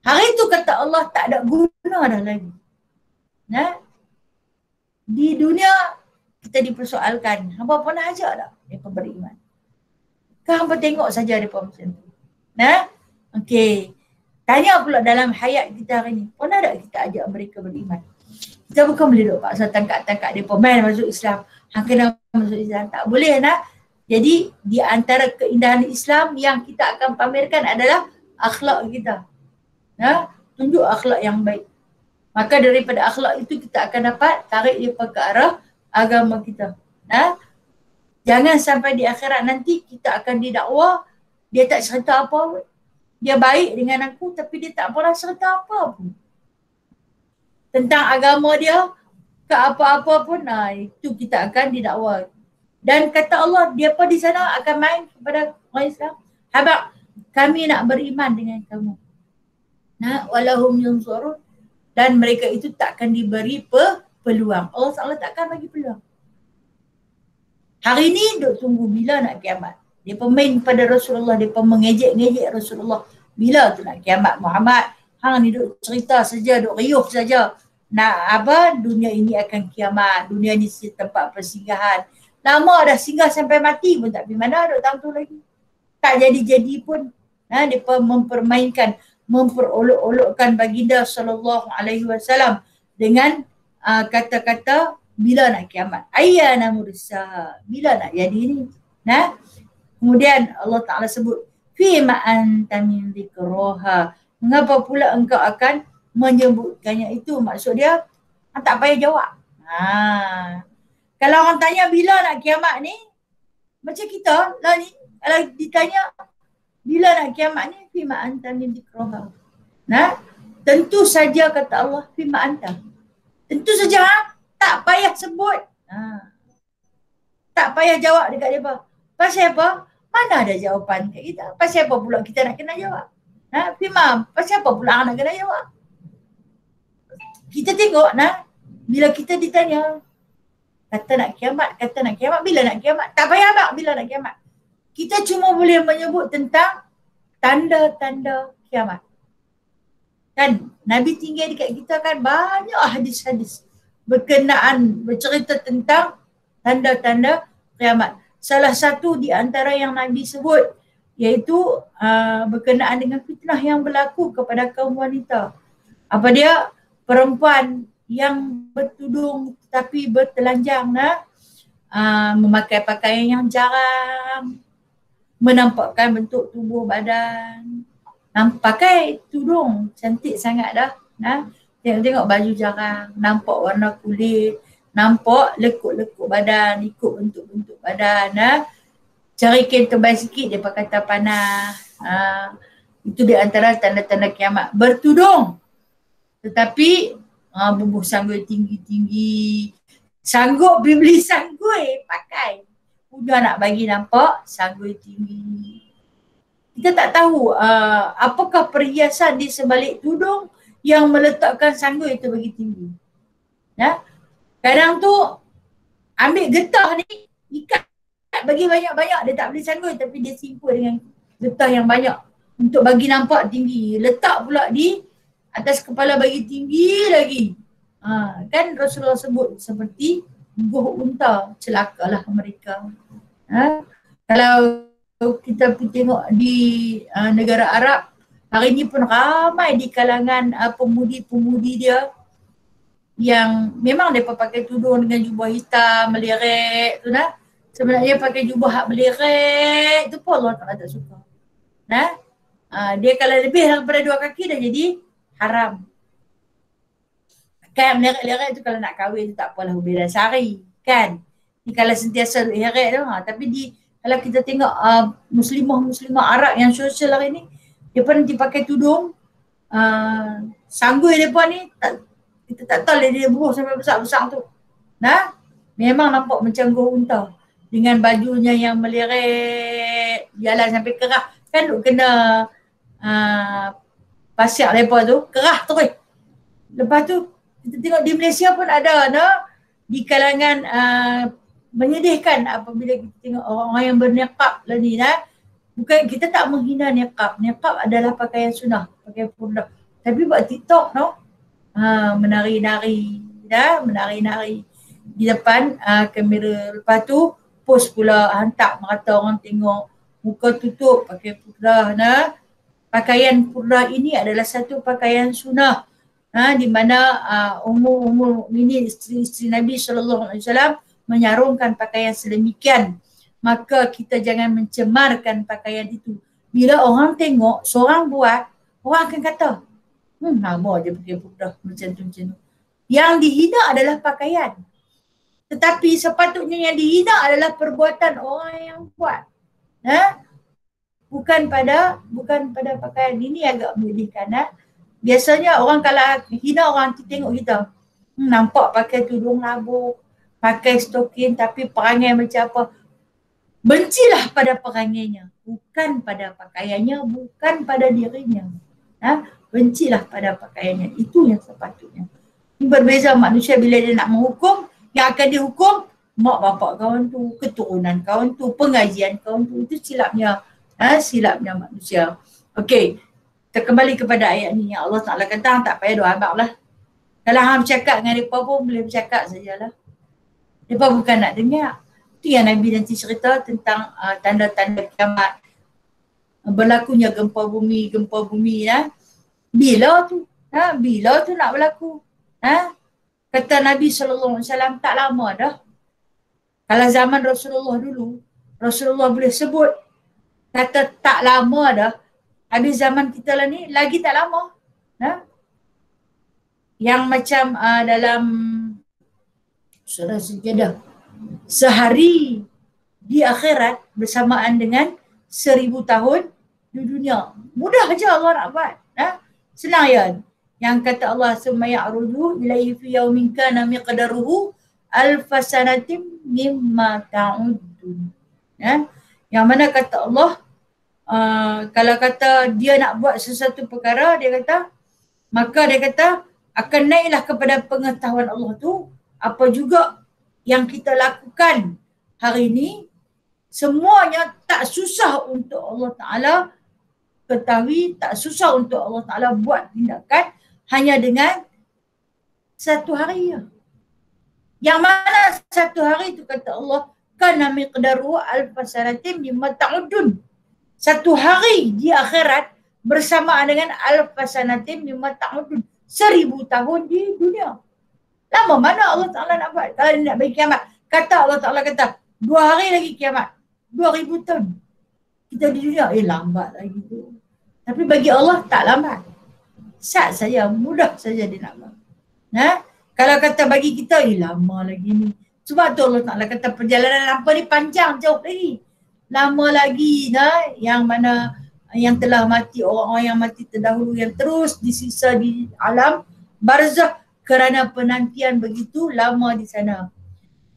Hari itu kata Allah tak ada guna dah lagi. Nah, di dunia kita dipersoalkan, hampa pernah ajak tak mereka beriman? Kan hampa tengok saja mereka macam tu. Nah, okey. Tanya pula dalam hayat kita hari ni, pernah tak kita ajak mereka beriman? Kita bukan boleh duk paksa tangkap-tangkap mereka main masuk Islam. Hang kena masuk Islam. Tak boleh nak. Jadi di antara keindahan Islam yang kita akan pamerkan adalah akhlak kita. Nah, tunjuk akhlak yang baik. Maka daripada akhlak itu kita akan dapat tarik dia ke arah agama kita. Nah, jangan sampai di akhirat nanti kita akan didakwa dia tak cerita apa pun. Dia baik dengan aku tapi dia tak pernah cerita apa pun tentang agama dia ke apa-apa pun. Nah, itu kita akan didakwa. Dan kata Allah, dia pun di sana akan main kepada orang Islam. Habaq, kami nak beriman dengan kamu. Nah, walahum yunsurun, dan mereka itu takkan diberi peluang. Allah Ta'ala takkan bagi peluang. Hari ni duk tunggu bila nak kiamat. Dia pemain pada Rasulullah, dia mengejek-ngejek Rasulullah. Bila tu nak kiamat Muhammad? Hang ni duk cerita saja, duk riuh saja. Nak apa? Dunia ini akan kiamat. Dunia ni tempat persinggahan. Lama dah singgah sampai mati pun tak pergi mana duk tahun tu lagi. Tak jadi-jadi pun. Nah, dia mempermainkan, memperolok-olokkan baginda sallallahu alaihi wasallam dengan kata-kata bila nak kiamat, ayyana mursaha, bila nak jadi ni. Nah, kemudian Allah Ta'ala sebut fi ma anta min dzikraha, mengapa pula engkau akan menyebutkannya itu? Maksud dia tak payah jawab. Kalau orang tanya bila nak kiamat ni, macam kita lah ni, kalau ditanya bila nak kiamat ni, fima anta min dzikraha. Nah, tentu saja kata Allah, fima anta. Tentu saja, tak payah sebut. Tak payah jawab dekat dia. Pasal apa? Mana ada jawapan kat kita? Pasal apa pula kita nak kena jawab? Fima, pasal apa pula nak kena jawab? Kita tengok bila kita ditanya, kata nak kiamat, bila nak kiamat? Tak payah abang bila nak kiamat. Kita cuma boleh menyebut tentang tanda-tanda kiamat. Kan Nabi tinggal dekat kita kan banyak hadis-hadis berkenaan, bercerita tentang tanda-tanda kiamat. Salah satu di antara yang Nabi sebut iaitu berkenaan dengan fitnah yang berlaku kepada kaum wanita. Apa dia? Perempuan yang bertudung tetapi bertelanjang, memakai pakaian yang jarang, menampakkan bentuk tubuh badan, pakai tudung cantik sangat dah. Tengok baju jarang, nampak warna kulit, nampak lekuk-lekuk badan, ikut bentuk-bentuk badan. Cari kain tebal sikit dia pakai panas. Itu di antara tanda-tanda kiamat. Bertudung tetapi bubuh sanggul tinggi-tinggi, sanggup beli sanggul pakai. Udah nak bagi nampak sanggul tinggi. Kita tak tahu apakah perhiasan di sebalik tudung yang meletakkan sanggul itu bagi tinggi. Kadang tu ambil getah ni, ikat bagi banyak-banyak, dia tak beli sanggul tapi dia simpul dengan getah yang banyak untuk bagi nampak tinggi. Letak pula di atas kepala bagi tinggi lagi. Kan Rasulullah sebut seperti buah unta, celakalah mereka. Kalau kita pergi tengok di negara Arab, hari ni pun ramai di kalangan pemudi-pemudi dia yang memang mereka pakai tudung dengan jubah hitam, meleret tu sebenarnya pakai jubah hak meleret tu pun Allah tak suka. Dia kalau lebih daripada 2 kaki dah jadi haram. Kan meleret-leret tu kalau nak kahwin tu tak apalah, beda sari kan. Ni kalau sentiasa leret tu tapi kalau kita tengok muslimah Arab yang sosial hari ni, dia pun nanti pakai tudung, sanggul dia pun ni kita tak tahu dia buruh sampai besar-besar tu. Memang nampak macam guru unta. Dengan bajunya yang meleret, jalan sampai kerah. Kan duk kena pasir lepas tu, kerah terus. Lepas tu, kita tengok di Malaysia pun ada di kalangan menyedihkan apabila kita tengok orang-orang yang berniqab lah ni. Bukan, kita tak menghina niqab. Niqab adalah pakaian sunnah, pakaian purdah. Tapi buat TikTok menari-nari, menari-nari di depan kamera. Lepas tu post pula, hantar merata orang tengok, muka tutup, pakai purdah. Pakaian purdah ini adalah satu pakaian sunnah. Di mana umur mukminin, isteri-isteri Nabi SAW menyarungkan pakaian sedemikian. Maka kita jangan mencemarkan pakaian itu. Bila orang tengok, seorang buat, orang akan kata, nama je pakai purdah macam tu. Yang dihina adalah pakaian. Tetapi sepatutnya yang dihina adalah perbuatan orang yang buat. Bukan pada pakaian. Ini agak menyedihkan. Biasanya orang kalau hina, orang tengok kita, nampak pakai tudung labuh, pakai stokin tapi perangai macam apa. Bencilah pada perangainya, bukan pada pakaiannya, bukan pada dirinya. Bencilah pada pakaiannya, itu yang sepatutnya. Ini berbeza manusia bila dia nak menghukum, yang akan dihukum mak bapak kawan tu, keturunan kawan tu, pengajian kawan tu. Itu silapnya, silapnya manusia. Okey, kita kembali kepada ayat ni yang Allah Ta'ala kata, tak payah doa abang lah. Kalau hang bercakap dengan mereka pun boleh bercakap sajalah. Mereka bukan nak dengar. Itu yang Nabi nanti cerita tentang tanda-tanda kiamat. Berlakunya gempa bumi. Bila tu nak berlaku? Kata Nabi SAW, tak lama dah. Kalau zaman Rasulullah dulu, Rasulullah boleh sebut, kata tak lama dah. Habis zaman kita lah ni, lagi tak lama. Yang macam dalam surah Sajadah, sehari di akhirat bersamaan dengan 1000 tahun di dunia. Mudah aja Allah nak buat. Senang ya. Yang kata Allah, summa ya'rudu ilaihi fi yaumin kana miqdaruhu alfasanatim mimma ta'udun. Yang mana kata Allah, kalau kata dia nak buat sesuatu perkara, dia kata, maka dia kata akan naiklah kepada pengetahuan Allah tu apa juga yang kita lakukan hari ini, semuanya tak susah untuk Allah Ta'ala ketahui, tak susah untuk Allah Ta'ala buat tindakan hanya dengan satu hari ya. Yang mana satu hari itu kata Allah, kana miqdaru alfasanatim mimma ta'udun. Satu hari di akhirat bersamaan dengan alfasanatim mimma ta'udun. 1000 tahun di dunia. Lama mana Allah Ta'ala nak buat? Kalau dia nak bagi kiamat, kata Allah Ta'ala kata 2 hari lagi kiamat, 2000 tahun kita di dunia, lambat lagi tu. Tapi bagi Allah tak lambat, sat saja, mudah saja dia nak buat. Kalau kata bagi kita, lama lagi ni. Sebab tu Allah Ta'ala kata perjalanan hampa ni panjang, jauh lagi, lama lagi. Yang mana yang telah mati, orang-orang yang mati terdahulu yang terus disisa di alam barzakh kerana penantian begitu lama di sana.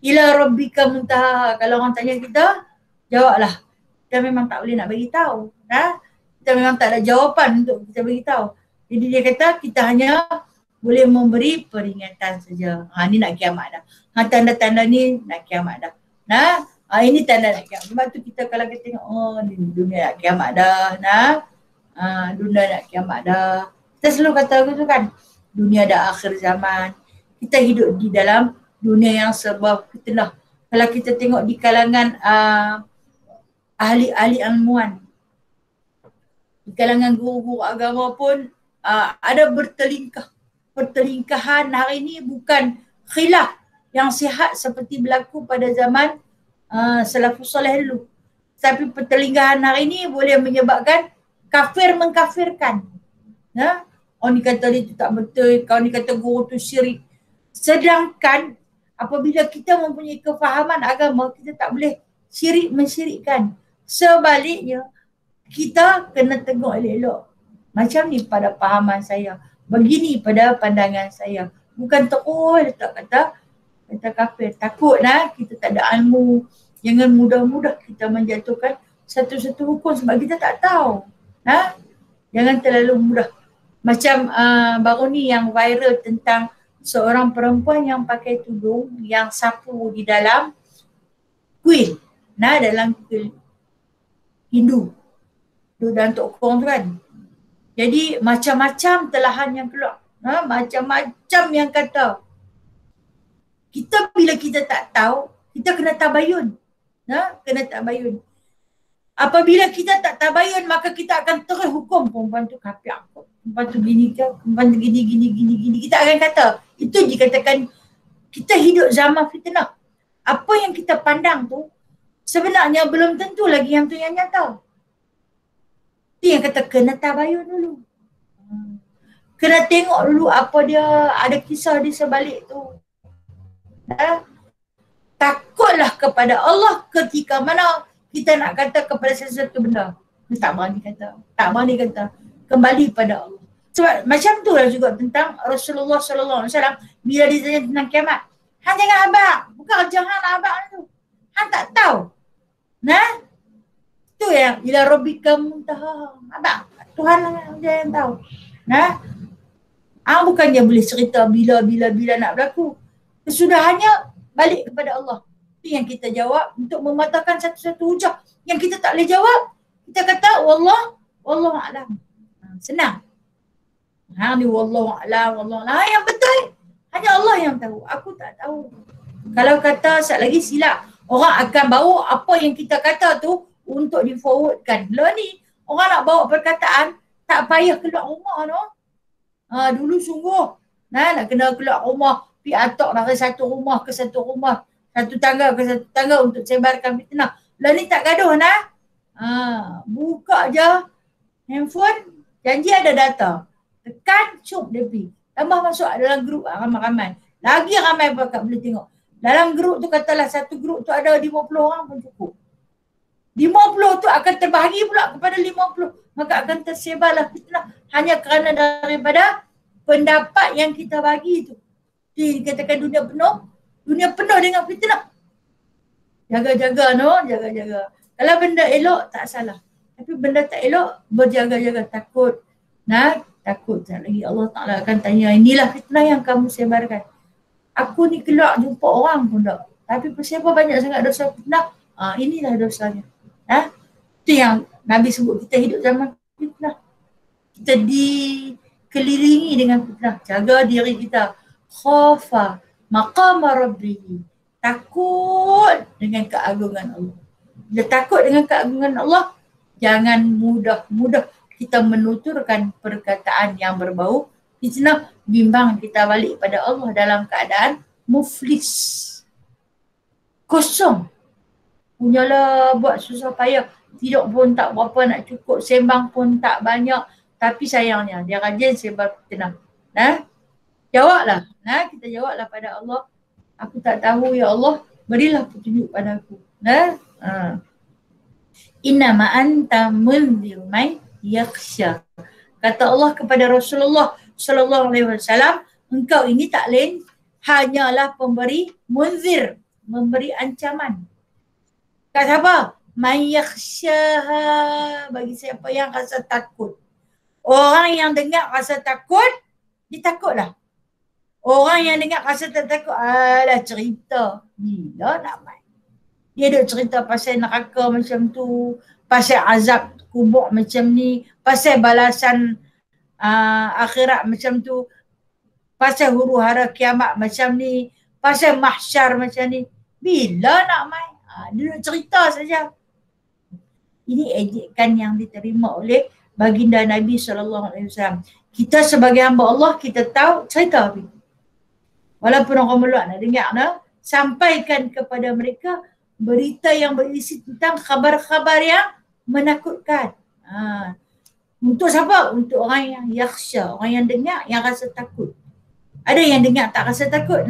Ila rabbika muntaha. Kalau orang tanya kita, jawablah. Kita memang tak boleh nak bagi tahu. Kita memang tak ada jawapan untuk kita bagi tahu. Jadi dia kata kita hanya boleh memberi peringatan saja. Ni nak kiamat dah. Tanda-tanda ni nak kiamat dah. Ini tanda nak kiamat. Sebab tu kita kalau kita tengok, ni dunia nak kiamat dah. Dunia nak kiamat dah. Kita selalu kata gitu kan, dunia dah akhir zaman. Kita hidup di dalam dunia yang serba fitnah. Kalau kita tengok di kalangan ahli-ahli ilmuwan, di kalangan guru-guru agama pun ada pertelingkahan hari ini, bukan khilaf yang sihat seperti berlaku pada zaman salafus soleh dulu. Tapi pertelingkahan hari ini boleh menyebabkan kafir mengkafirkan. Orang ni kata dia tu tak betul, kau ni kata guru tu syirik. Sedangkan apabila kita mempunyai kefahaman agama, kita tak boleh syirik mensyirikkan. Sebaliknya, kita kena tengok elok-elok. Macam ni pada pahaman saya, begini pada pandangan saya. Bukan terus letak kata Kata kafir. Takut kita tak ada ilmu. Jangan mudah-mudah kita menjatuhkan satu-satu hukum sebab kita tak tahu. Jangan terlalu mudah. Macam baru ni yang viral tentang seorang perempuan yang pakai tudung yang sapu di dalam kuil. Dalam kuil Hindu. Dalam Tok Kong tu kan. Jadi macam-macam telahan yang keluar. Macam-macam yang kata. Kita bila kita tak tahu, kita kena tabayun. Kena tabayun. Apabila kita tak tabayun, maka kita akan terus hukum perempuan tu kafir. Perempuan tu gini ke, perempuan tu gini. Kita akan kata, itu dikatakan kita hidup zaman fitnah. Apa yang kita pandang tu, sebenarnya belum tentu lagi yang tu yang nyata. Itu yang kata kena tabayun dulu. Kena tengok dulu apa dia, ada kisah di sebalik tu. Takutlah kepada Allah ketika mana kita nak kata kepada sesuatu benda. Kita tak berani kata. Kembali pada Allah. Sebab macam tu lah juga tentang Rasulullah SAW bila ditanya tentang kiamat. Han jangan abang. Bukan jangan abang tu. Han tak tahu. Tu yang ila rabbika muntaha. Abang. Tuhan yang tahu. Bukan dia boleh cerita bila nak berlaku. Kesudahannya balik kepada Allah. Itu yang kita jawab untuk mematahkan satu-satu hujah. Yang kita tak boleh jawab, kita kata wallahu a'lam. Senang. Ni wallahu a'lam. Yang betul hanya Allah yang tahu. Aku tak tahu. Kalau kata sekali lagi silap, orang akan bawa apa yang kita kata tu untuk di-forwardkan. Lah ni orang nak bawa perkataan tak payah keluar rumah no. Dulu sungguh nak kena keluar rumah, pergi atok dari satu rumah ke satu rumah, satu tangga ke satu tangga untuk sebarkan fitnah. Lah ni tak gaduh buka je handphone, janji ada data. Tekan, cuk dia pergi. Tambah masuk dalam grup ramai-ramai. Lagi ramai pakat boleh tengok. Dalam grup tu katalah satu grup tu ada 50 orang pun cukup. 50 tu akan terbahagi pula kepada 50. Maka akan tersebarlah fitnah hanya kerana daripada pendapat yang kita bagi tu. Dikatakan dunia penuh dengan fitnah. Jaga-jaga jaga-jaga. Kalau benda elok tak salah. Tapi benda tak elok berjaga-jaga, takut. Takut lagi Allah Ta'ala akan tanya, inilah fitnah yang kamu sebarkan. Aku ni keluar jumpa orang pun tak. Tapi siapa banyak sangat dosa fitnah, inilah dosanya. Itu yang Nabi sebut, kita hidup zaman fitnah. Kita dikelilingi dengan fitnah. Jaga diri kita. Khafa maqama rabbihi. Takut dengan keagungan Allah. Bila takut dengan keagungan Allah, jangan mudah-mudah kita menuturkan perkataan yang berbau fitnah, bimbang kita balik pada Allah dalam keadaan muflis. Kosong. Punyalah buat susah payah. Tidur pun tak berapa nak cukup, sembang pun tak banyak. Tapi sayangnya dia rajin sebar fitnah. Jawablah. Kita jawablah pada Allah. Aku tak tahu ya Allah, berilah petunjuk pada aku. Innama anta munzir man yakhsha. Kata Allah kepada Rasulullah sallallahu alaihi wasallam, engkau ini tak lain hanyalah pemberi munzir, memberi ancaman. Kat siapa? Man yakhshaha, bagi siapa yang rasa takut. Orang yang dengar rasa takut, dia takutlah. Orang yang dengar rasa tak takut, alah cerita. Gila nak main. Dia duk cerita pasal neraka macam tu, pasal azab kubur macam ni, pasal balasan akhirat macam tu, pasal huru hara kiamat macam ni, pasal mahsyar macam ni. Bila nak main? Dia duk cerita saja. Ini ejekan yang diterima oleh baginda Nabi SAW. Kita sebagai hamba Allah, kita tahu cerita. Walaupun orang meluk nak dengar, sampaikan kepada mereka berita yang berisi tentang khabar-khabar yang menakutkan. Untuk siapa? Untuk orang yang yakhsha, orang yang dengar, yang rasa takut. Ada yang dengar tak rasa takut,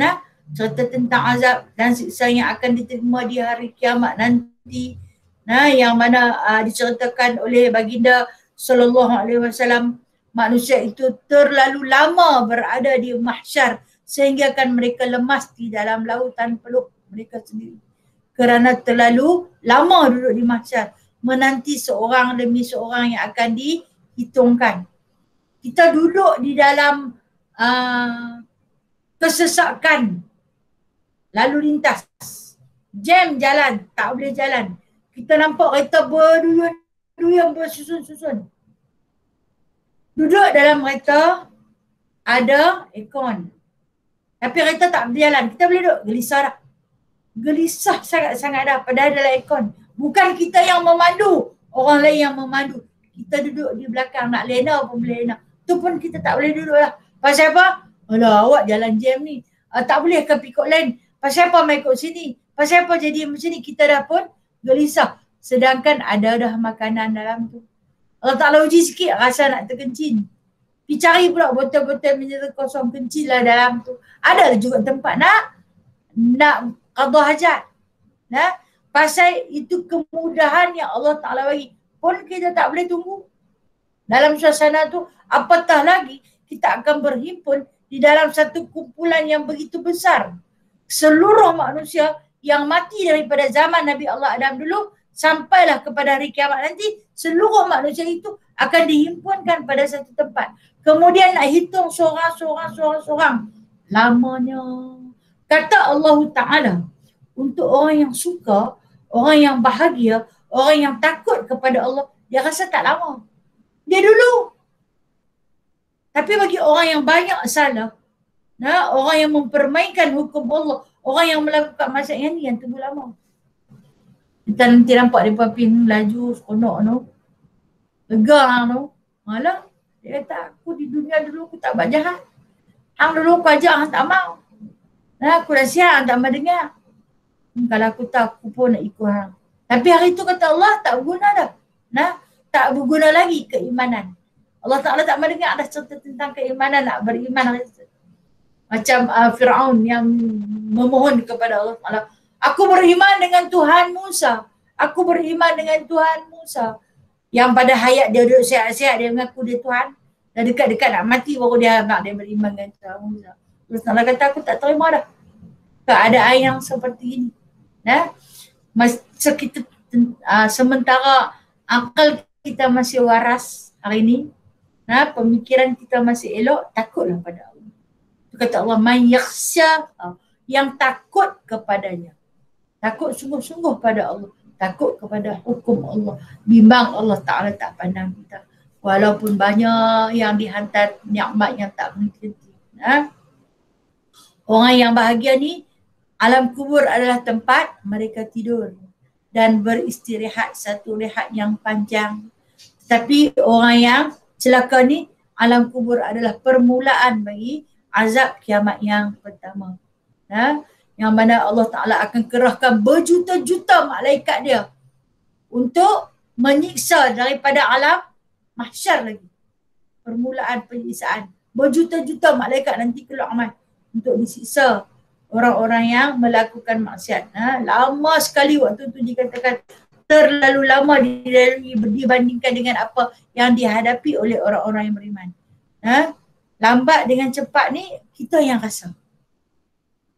cerita tentang azab dan siksa yang akan diterima di hari kiamat nanti. Yang mana diceritakan oleh baginda sallallahu alaihi wasallam, manusia itu terlalu lama berada di mahsyar sehingga akan mereka lemas di dalam lautan peluk mereka sendiri. Kerana terlalu lama duduk di mahsyar, menanti seorang demi seorang yang akan dihitungkan. Kita duduk di dalam kesesakan lalu lintas, jam jalan, tak boleh jalan. Kita nampak kereta berduyun-duyun bersusun-susun. Duduk dalam kereta ada aircon, tapi kereta tak boleh jalan. Kita boleh duduk, gelisah dah. Gelisah sangat-sangat dah padahal dalam aircon. Bukan kita yang memandu, orang lain yang memandu. Kita duduk di belakang, nak lena pun boleh lena. Tu pun kita tak boleh duduk lah. Pasal apa? Alah, awak jalan jam ni. Tak boleh ke pikuk lain. Pasal apa main ikut sini? Pasal apa jadi macam ni? Kita dah pun gelisah. Sedangkan ada dah makanan dalam tu. Allah Ta'ala uji sikit rasa nak terkencing. Pergi cari pula botol-botol mineral kosong, kencing lah dalam tu. Ada juga tempat nak qada hajat. Nah, pasal itu kemudahan yang Allah Ta'ala bagi. Pun kita tak boleh tunggu. Dalam suasana tu, apatah lagi kita akan berhimpun di dalam satu kumpulan yang begitu besar. Seluruh manusia yang mati daripada zaman Nabi Allah Adam dulu sampailah kepada hari kiamat nanti, seluruh manusia itu akan dihimpunkan pada satu tempat. Kemudian nak hitung seorang-seorang. Lamanya. Kata Allah Ta'ala, untuk orang yang suka, orang yang bahagia, orang yang takut kepada Allah, dia rasa tak lama. Dia dulu. Tapi bagi orang yang banyak salah, orang yang mempermainkan hukum Allah, orang yang melakukan maksiat yang tunggu lama. Kita nanti nampak dia pergi laju, seronok tu. Lega tu. Malah, dia kata aku di dunia dulu aku tak buat jahat. Hang dulu aku ajak, hang tak mau. Aku dah siap, hang tak mau dengar. Kalau aku tahu, aku pun nak ikut hang. Tapi hari tu kata Allah tak berguna dah. Tak berguna lagi keimanan. Allah Ta'ala tak mau dengar dah cerita tentang keimanan, nak beriman. Macam Fir'aun yang memohon kepada Allah Ta'ala. Aku beriman dengan Tuhan Musa. Aku beriman dengan Tuhan Musa. Yang pada hayat dia duduk sihat-sihat, dia mengaku dia Tuhan. Dah dekat-dekat nak mati baru dia nak dia beriman dengan Tuhan Musa. Terus Allah kata aku tak terima dah keadaan yang seperti ini. Masa kita sementara akal kita masih waras hari ini, pemikiran kita masih elok, takutlah pada Allah. Kata Allah, man yakhsha, yang takut kepadanya. Takut sungguh-sungguh pada Allah. Takut kepada hukum Allah. Bimbang Allah Ta'ala tak pandang kita. Walaupun banyak yang dihantar nikmat yang tak berhenti. Orang yang bahagia ni, alam kubur adalah tempat mereka tidur dan beristirahat satu rehat yang panjang. Tapi orang yang celaka ni, alam kubur adalah permulaan bagi azab kiamat yang pertama. Yang mana Allah Ta'ala akan kerahkan berjuta-juta malaikat dia untuk menyiksa daripada alam mahsyar lagi. Permulaan penyiksaan. Berjuta-juta malaikat nanti keluar amal untuk disiksa orang-orang yang melakukan maksiat. Lama sekali waktu tu dikatakan terlalu lama dibandingkan dengan apa yang dihadapi oleh orang-orang yang beriman. Lambat dengan cepat ni kita yang rasa.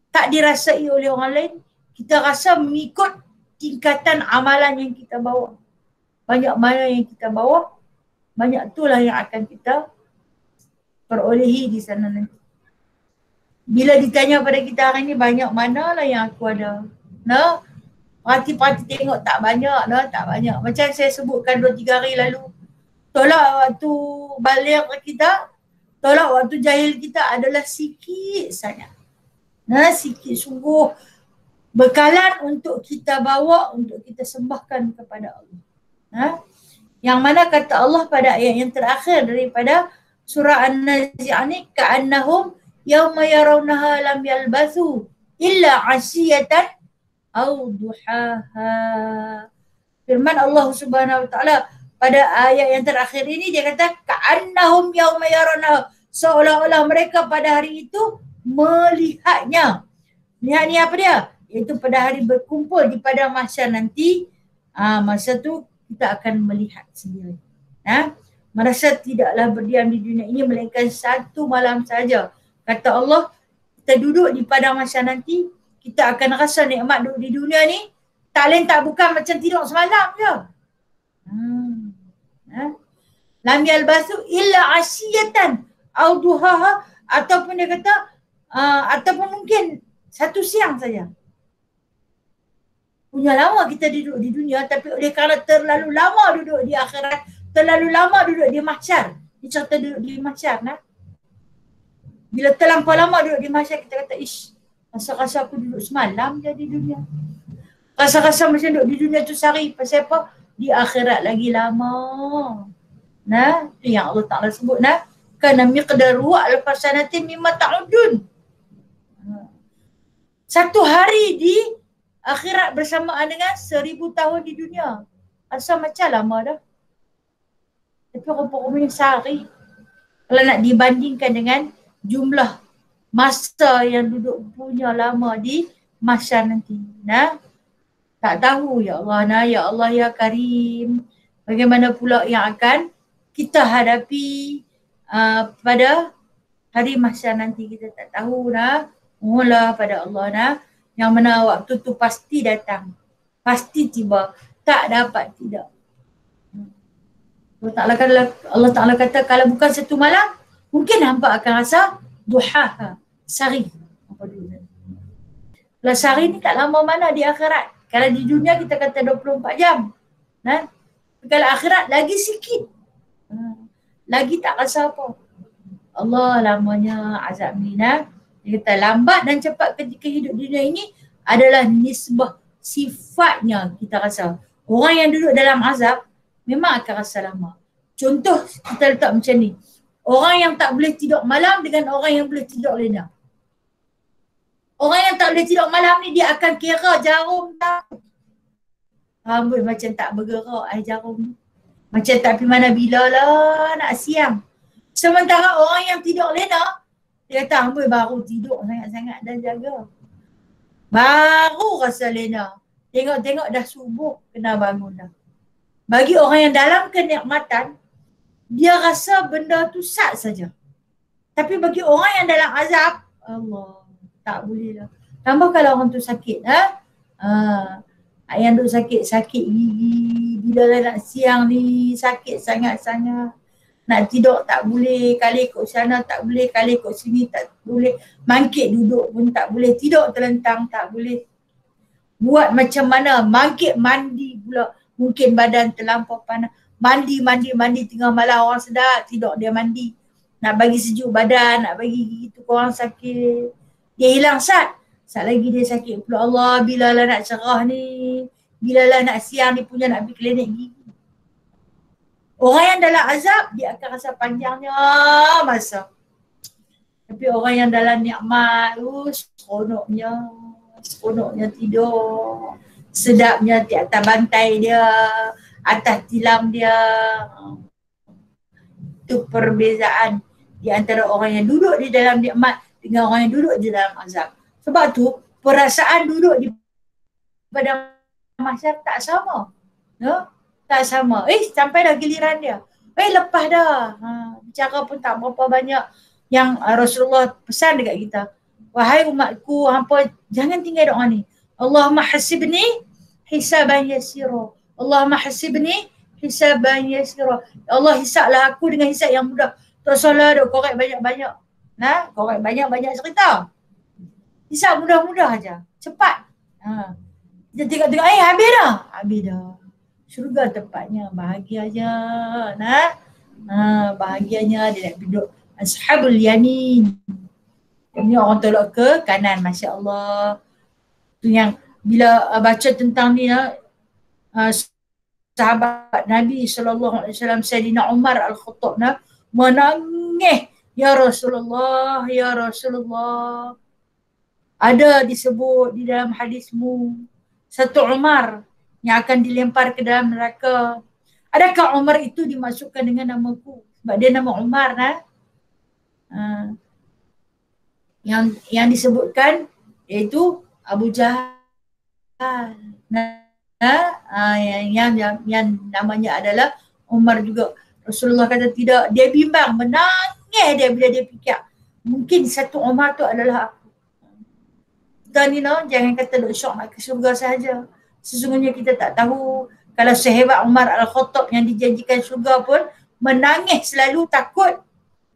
Tak dirasai oleh orang lain, kita rasa mengikut tingkatan amalan yang kita bawa. Banyak mana yang kita bawa, banyak itulah yang akan kita perolehi di sana nanti. Bila ditanya pada kita hari ni, banyak manalah yang aku ada. Parti-parti tengok tak banyak, tak banyak. Macam saya sebutkan 2-3 hari lalu. Tolak waktu balik kita, tolak waktu jahil kita adalah sikit sangat. Sikit sungguh bekalan untuk kita bawa, untuk kita sembahkan kepada Allah. Yang mana kata Allah pada ayat yang terakhir daripada surah An-Nazi'ah ni, ka'annahum yawma yarawnaha lam yalbathu illa 'ashiyatan aw duhaha. Firman Allah Subhanahu wa taala pada ayat yang terakhir ini, dia kata ka'annahum yawma yarawnaha, seolah-olah mereka pada hari itu melihatnya. Lihat ni apa dia? Iaitu pada hari berkumpul di padang mahsyar nanti, masa tu kita akan melihat sendiri. Merasa tidaklah berdiam di dunia ini melainkan satu malam saja. Kata Allah, kita kita duduk di padang mahsyar nanti, kita akan rasa nikmat duduk di dunia ni tak lain tak bukan macam tidur semalam je. Lam yalbasu illa asyiyatan au duhaha, ataupun dia kata ataupun mungkin satu siang saja. Punya lama kita duduk di dunia, tapi oleh kerana terlalu lama duduk di akhirat, terlalu lama duduk di mahsyar. Dia cerita duduk di mahsyar nah. Bila terlampau lama duduk di mahsyar, kita kata, ish, rasa-rasa aku duduk semalam je di dunia. Rasa-rasa macam duduk di dunia tu sehari. Pasal apa? Di akhirat lagi lama. Nah, itu yang Allah Ta'ala sebut nah. Kana miqdaru al-fasanatin mimma ta'udun. Satu hari di akhirat bersamaan dengan 1000 tahun di dunia. Asal macam lama dah. Tapi rupa-rupanya sehari. Kalau nak dibandingkan dengan jumlah masa yang duduk punya lama di mahsyar nanti. Nah, tak tahu ya Allah, nah, ya Allah ya Karim. Bagaimana pula yang akan kita hadapi pada hari mahsyar nanti, kita tak tahu nah. Mohonlah pada Allah nah, yang mana waktu tu pasti datang. Pasti tiba. Tak dapat tidak. Allah Ta'ala kata kalau bukan satu malam, mungkin hampa akan rasa duhaha, sehari. Kalau sehari ni tak lama mana di akhirat. Kalau di dunia kita kata 24 jam. Nah, kalau akhirat lagi sikit. Lagi tak rasa apa. Allah lamanya azab ni nah. Dia kata lambat dan cepat ketika hidup di dunia ini adalah nisbah sifatnya kita rasa. Orang yang duduk dalam azab memang akan rasa lama. Contoh kita letak macam ni. Orang yang tak boleh tidur malam dengan orang yang boleh tidur lena. Orang yang tak boleh tidur malam ni dia akan kira jarum tak. Rambut macam tak bergerak jarum ni. Macam tak pergi mana bila lah nak siang. Sementara orang yang tidur lena, dia kata amboi baru tidur sangat-sangat dan jaga. Baru rasa lena. Tengok-tengok dah subuh kena bangun dah. Bagi orang yang dalam kenikmatan, dia rasa benda tu sat saja. Tapi bagi orang yang dalam azab, Allah, tak boleh lah. Tambah kalau orang tu sakit. Yang duk sakit gigi. Bila lah nak siang ni, sakit sangat-sangat. Nak tidur tak boleh, kali ikut sana tak boleh, kali ikut sini tak boleh. Mangkit duduk pun tak boleh, tidur terlentang tak boleh. Buat macam mana, mangkit mandi pula. Mungkin badan terlampau panas. Mandi tengah malam orang sedap, tidur dia mandi. Nak bagi sejuk badan, nak bagi gigi tu orang sakit. Dia hilang sat. Sat lagi dia sakit pula. Allah, bilalah nak cerah ni. Bilalah nak siang ni punya nak pergi klinik gigi. Orang yang dalam azab, dia akan rasa panjangnya masa. Tapi orang yang dalam nikmat, seronoknya tidur. Sedapnya di atas bantai dia, atas tilam dia. Itu perbezaan di antara orang yang duduk di dalam nikmat dengan orang yang duduk di dalam azab. Sebab tu, perasaan duduk di padang mahsyar tak sama. No? Tak sama. Sampai dah giliran dia. Lepas dah. Bicara pun tak berapa banyak yang Rasulullah pesan dekat kita. Wahai umatku, hampa jangan tinggal doa ni. Allahumma hasibni hisaban yasira. Allahumma hasibni hisaban yasira. Allah hisablah aku dengan hisab yang mudah. Tak salah duk korek banyak-banyak. Nah, korek banyak-banyak cerita. Hisab mudah-mudah aja. Cepat. Kita tengok-tengok, habis dah. Habis dah. Syurga tempatnya, bahagia aja. Nah, bahagianya dia nak duduk ashabul yamin. Ini orang tolak ke kanan, Masya Allah. Tu yang bila baca tentang ni, sahabat Nabi SAW, Sayyidina Umar Al-Khattab menangis. Ya Rasulullah, Ya Rasulullah. Ada disebut di dalam hadismu, satu Umar yang akan dilempar ke dalam neraka. Adakah Umar itu dimasukkan dengan namaku? Sebab dia nama Umar yang disebutkan iaitu Abu Jahal. Yang namanya adalah Umar juga. Rasulullah kata tidak, dia bimbang, menangis dia bila dia fikir mungkin satu Umar tu adalah aku. Kita ni jangan kata duk syok nak ke syurga sahaja. Sesungguhnya kita tak tahu kalau sehebat Umar Al-Khattab yang dijanjikan syurga pun menangis selalu takut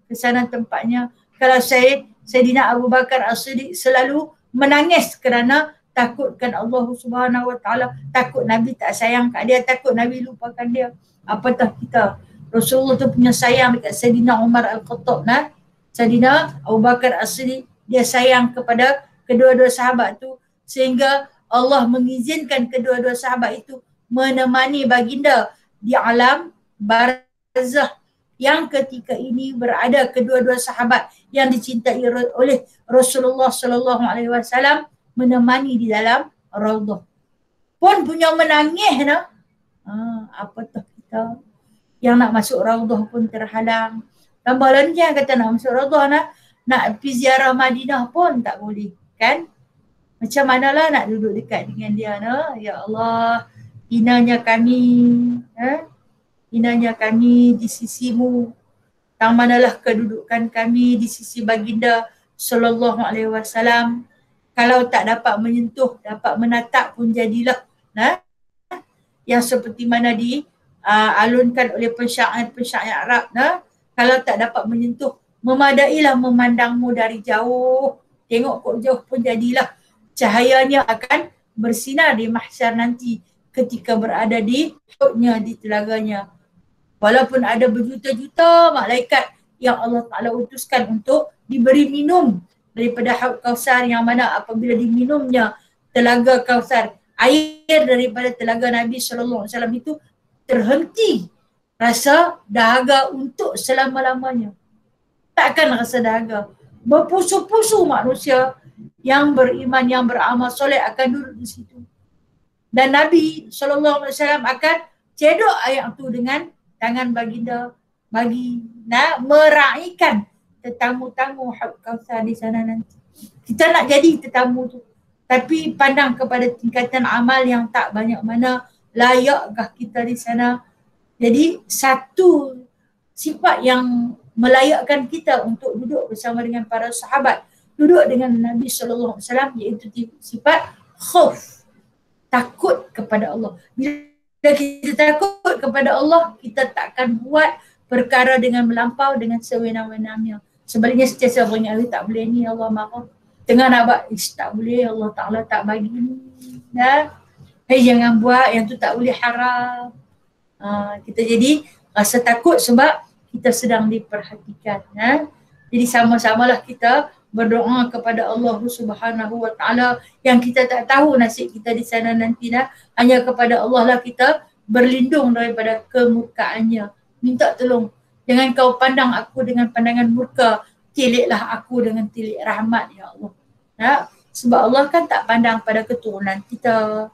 ke sana tempatnya. Kalau Sayyidina Abu Bakar As-Siddiq selalu menangis kerana takutkan Allah Subhanahu Wa Taala, takut Nabi tak sayang kat dia, takut Nabi lupakan dia. Apatah kita. Rasulullah tu punya sayang dekat Sayyidina Umar Al-Khattab, Sayyidina Abu Bakar As-Siddiq, dia sayang kepada kedua-dua sahabat tu sehingga Allah mengizinkan kedua-dua sahabat itu menemani baginda di alam barzah yang ketika ini berada kedua-dua sahabat yang dicintai oleh Rasulullah sallallahu alaihi wasallam menemani di dalam raudhah. Pun punya menangis apatah kita yang nak masuk raudhah pun terhalang. Tambah lagi yang kata nak masuk raudhah nak pergi ziarah Madinah pun tak boleh, kan? Macam manalah nak duduk dekat dengan dia, ya Allah, hinanya kami di sisimu. Tang manalah kedudukan kami di sisi baginda sallallahu alaihi wasallam. Kalau tak dapat menyentuh, dapat menatap pun jadilah yang seperti mana alunkan oleh pensyair Arab. Kalau tak dapat menyentuh, memadailah memandangmu dari jauh. Tengok kok jauh pun jadilah. Cahayanya akan bersinar di mahsyar nanti ketika berada di perutnya, di telaganya. Walaupun ada berjuta-juta malaikat yang Allah Ta'ala utuskan untuk diberi minum daripada Haud Kausar, yang mana apabila diminumnya telaga Kausar, air daripada telaga Nabi SAW itu terhenti rasa dahaga untuk selama-lamanya. Takkan rasa dahaga. Berpusu-pusu manusia yang beriman, yang beramal soleh akan duduk di situ. Dan Nabi SAW akan cedok ayat itu dengan tangan baginda meraihkan tetamu-tamu Haud Kausar di sana nanti. Kita nak jadi tetamu tu, tapi pandang kepada tingkatan amal yang tak banyak mana, layakkah kita di sana? Jadi satu sifat yang melayakkan kita untuk duduk bersama dengan para sahabat, duduk dengan Nabi SAW, iaitu sifat khauf, takut kepada Allah. Bila kita takut kepada Allah, kita takkan buat perkara dengan melampau, dengan sewenang-wenangnya. Sebaliknya sentiasa beringat, tak boleh ni, Allah marah. Tengah nak buat, tak boleh, Allah Ta'ala tak bagi ni. Jangan buat, yang tu tak boleh, haram. Kita jadi rasa takut sebab kita sedang diperhatikan. Jadi sama-samalah kita berdoa kepada Allah Subhanahu Wa Taala yang kita tak tahu nasib kita di sana nanti. Hanya kepada Allah lah kita berlindung daripada kemurkaannya. Minta tolong, jangan kau pandang aku dengan pandangan murka, tiliklah aku dengan tilik rahmat, ya Allah. Sebab Allah kan tak pandang pada keturunan kita,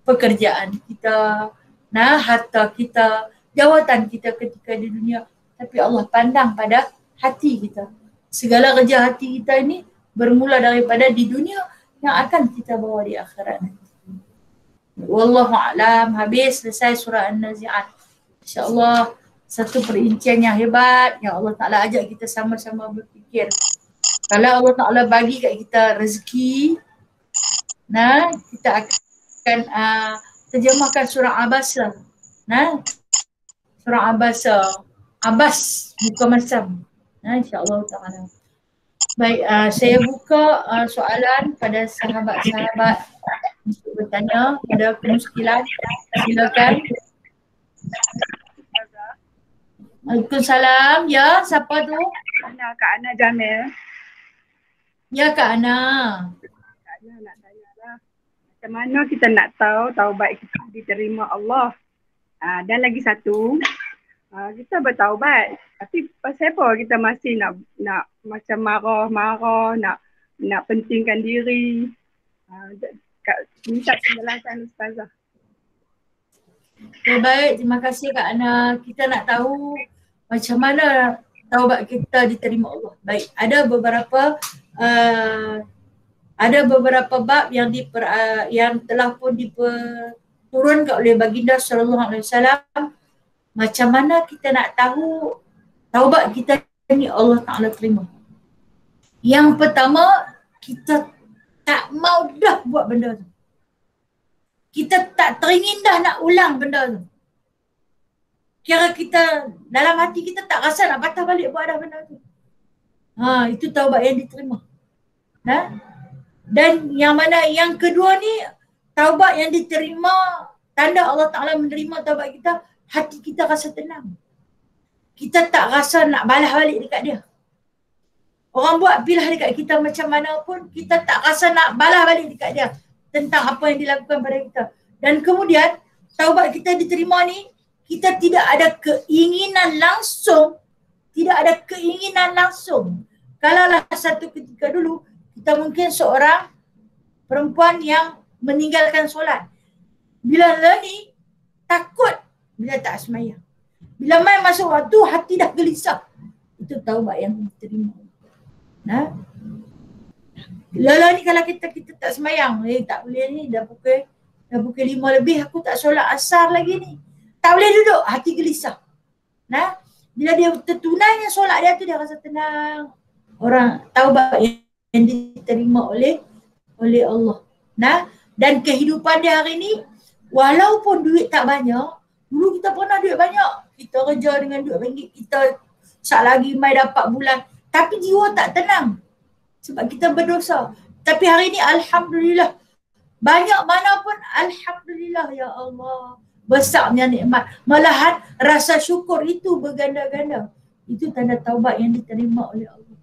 pekerjaan kita, harta kita, jawatan kita ketika di dunia, tapi Allah pandang pada hati kita. Segala kerja hati kita ini bermula daripada di dunia yang akan kita bawa di akhirat nanti. Wallahu a'lam. Habis, selesai surah An-Nazi'at. InsyaAllah satu perincian yang hebat yang Allah Ta'ala ajak kita sama-sama berfikir. Kalau Allah Ta'ala bagi kat kita rezeki, kita akan terjemahkan surah Abasa. Surah Abasa. Abbas, muka masam. InsyaAllah Ta'ala. Baik, saya buka soalan pada sahabat-sahabat untuk bertanya. Ada kemuskilan, silakan. Waalaikumsalam. Ya, siapa tu? Kak Ana Jamil. Ya, Kak Ana. Kak Ana nak tanya lah. Macam mana kita nak tahu taubat kita diterima Allah? Dan lagi satu, kita bertaubat, tapi pasal apa kita masih nak macam marah-marah, nak pentingkan diri? Minta penjelasan Ustazah. Baik, terima kasih Kak Ana. Kita nak tahu macam mana taubat kita diterima Allah. Baik, ada beberapa bab yang telah pun diturunkan oleh baginda sallallahu alaihi wasallam. Macam mana kita nak tahu taubat kita ni Allah Ta'ala terima? Yang pertama, kita tak mau dah buat benda tu. Kita tak teringin dah nak ulang benda tu. Kira kita dalam hati kita tak rasa nak patah balik buat dah benda tu. Itu taubat yang diterima. Dan yang mana yang kedua ni, taubat yang diterima, tanda Allah Ta'ala menerima taubat kita, hati kita rasa tenang. Kita tak rasa nak balas balik dekat dia. Orang buat pilah dekat kita macam mana pun, kita tak rasa nak balas balik dekat dia tentang apa yang dilakukan pada kita. Dan kemudian taubat kita diterima ni, kita tidak ada keinginan langsung, Kalaulah satu ketika dulu, kita mungkin seorang perempuan yang meninggalkan solat. Bila ni takut bila tak sembahyang. Bila main masuk waktu, hati dah gelisah. Itu taubat yang diterima. Lala ni kalau kita tak sembahyang, tak boleh ni, dah pukul 5 lebih aku tak solat asar lagi ni. Tak boleh duduk, hati gelisah. Bila dia tertunainya solat dia tu, dia rasa tenang. Orang taubat yang diterima oleh Allah. Dan kehidupan dia hari ni, walaupun duit tak banyak, dulu kita pernah duit banyak. Kita kerja dengan duit ringgit kita, sat lagi mai dapat bulan. Tapi jiwa tak tenang. Sebab kita berdosa. Tapi hari ni alhamdulillah. Banyak mana pun alhamdulillah ya Allah. Besarnya nikmat. Malahan rasa syukur itu berganda-ganda. Itu tanda taubat yang diterima oleh Allah.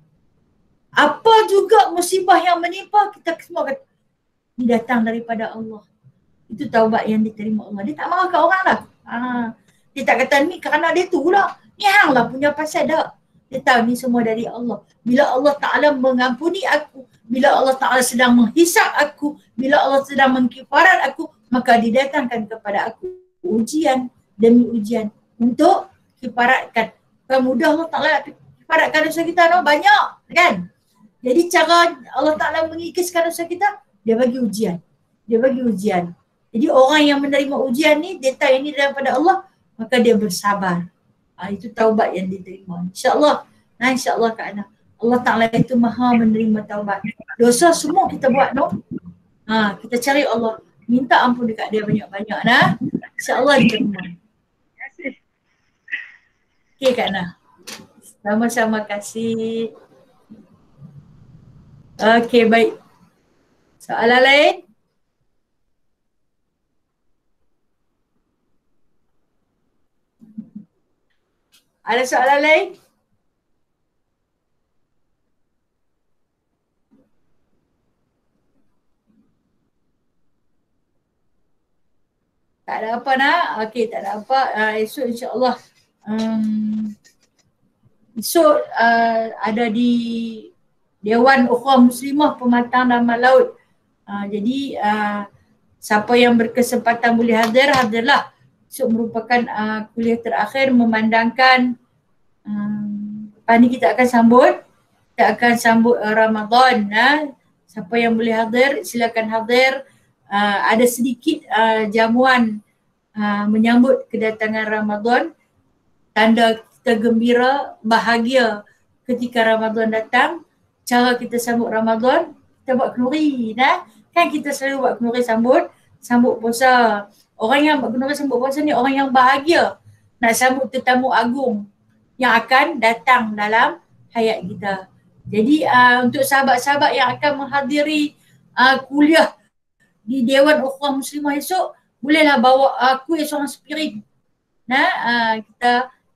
Apa juga musibah yang menimpa, kita semua kata, ini datang daripada Allah. Itu taubat yang diterima Allah. Dia tak marah kat orang lah. Dia tak kata ni kerana dia tu lah. Ni hang lah punya pasal dah. Dia tahu ni semua dari Allah. Bila Allah Ta'ala mengampuni aku, bila Allah Ta'ala sedang menghisap aku, bila Allah sedang mengkifarat aku, maka didatangkan kepada aku ujian demi ujian untuk kifaratkan. Kan mudah Allah Ta'ala kifaratkan dosa kita, banyak kan? Jadi cara Allah Ta'ala mengikiskan dosa kita, dia bagi ujian. Jadi orang yang menerima ujian ni, dia tahu ini daripada Allah, maka dia bersabar. Itu taubat yang diterima. InsyaAllah. InsyaAllah Kak Ana. Allah Ta'ala itu maha menerima taubat. Dosa semua kita buat kita cari Allah. Minta ampun dekat dia banyak-banyak InsyaAllah diterima. Terima kasih. Okay Kak Ana. Sama-sama kasih. Okay baik. Soalan lain? Ada soalan lain? Tak ada apa Okey, tak ada apa. Esok insyaAllah. Esok ada di Dewan Ukhuwah Muslimah Pematang Damai Laut. Jadi siapa yang berkesempatan boleh hadirlah. Esok merupakan kuliah terakhir memandangkan lepas ni kita akan sambut Ramadan. Siapa yang boleh hadir silakan hadir. Ada sedikit jamuan menyambut kedatangan Ramadan. Tanda kita gembira, bahagia ketika Ramadan datang. Cara kita sambut Ramadan, kita buat kenduri. Kan kita selalu buat kenduri sambut puasa. Orang yang buat kenduri sambut puasa ni orang yang bahagia nak sambut tetamu agung yang akan datang dalam hayat kita. Jadi untuk sahabat-sahabat yang akan menghadiri kuliah di Dewan Ukhuwah Muslimah esok, bolehlah bawa kuih seorang spirit.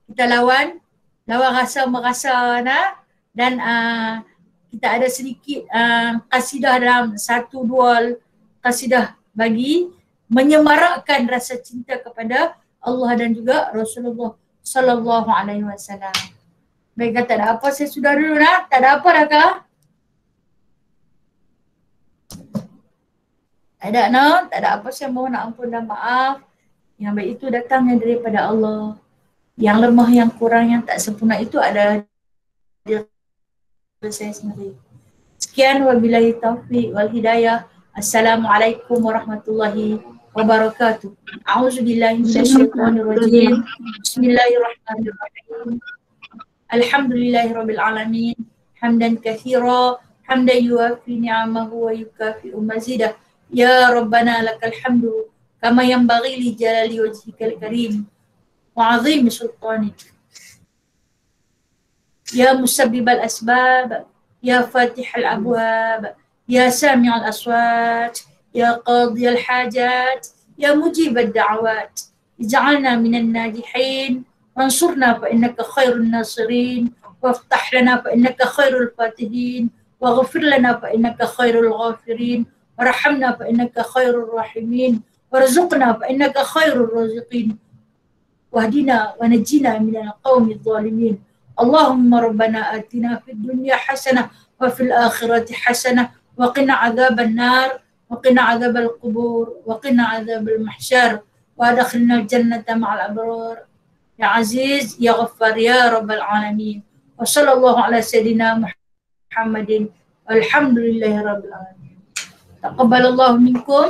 Kita lawan rasa merasa dan kita ada sedikit kasidah dalam 1-2 kasidah bagi menyemarakkan rasa cinta kepada Allah dan juga Rasulullah sallallahu alaihi wasallam. Baik, tak ada apa, saya sudah dulu Tak ada apa dah kah? Tak ada apa, saya mohon ampun dan maaf. Yang baik itu datangnya daripada Allah. Yang lemah, yang kurang, yang tak sempurna itu adalah diri saya sendiri. Sekian, wabillahi taufiq wal hidayah. Assalamualaikum warahmatullahi wabarakatuh. A'udzubillahi minasyaitonirrajim. Bismillahirrahmanirrahim. Alhamdulillahirabbil alamin. Hamdan katsira حمدا يوافي نعمه ويكافئ مزيده يا ربنا لك الحمد كما ينبغي لجلال وجهك الكريم وعظيم سلطانك يا مسبب الأسباب يا فاتح الأبواب يا سامع الأصوات يا قاضي الحاجات يا مجيب الدعوات اجعلنا من الناجحين وانصرنا فإنك خير الناصرين وافتح لنا فإنك خير الفاتحين واغفر لنا فإنك خير الغافرين ورحمنا فإنك خير الراحمين وارزقنا فإنك خير الرازقين واهدنا ونجنا من القوم الظالمين اللهم ربنا آتنا في الدنيا حسنة وفي الآخرة حسنة وقنا عذاب النار وقنا عذاب القبور وقنا عذاب المحشر وادخلنا الجنة مع الأبرار يا عزيز يا غفار يا رب العالمين وصلى الله على سيدنا محمد والحمد لله رب العالمين تقبل الله منكم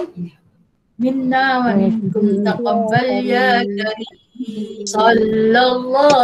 منا ومنكم تقبل يا كريم صلى الله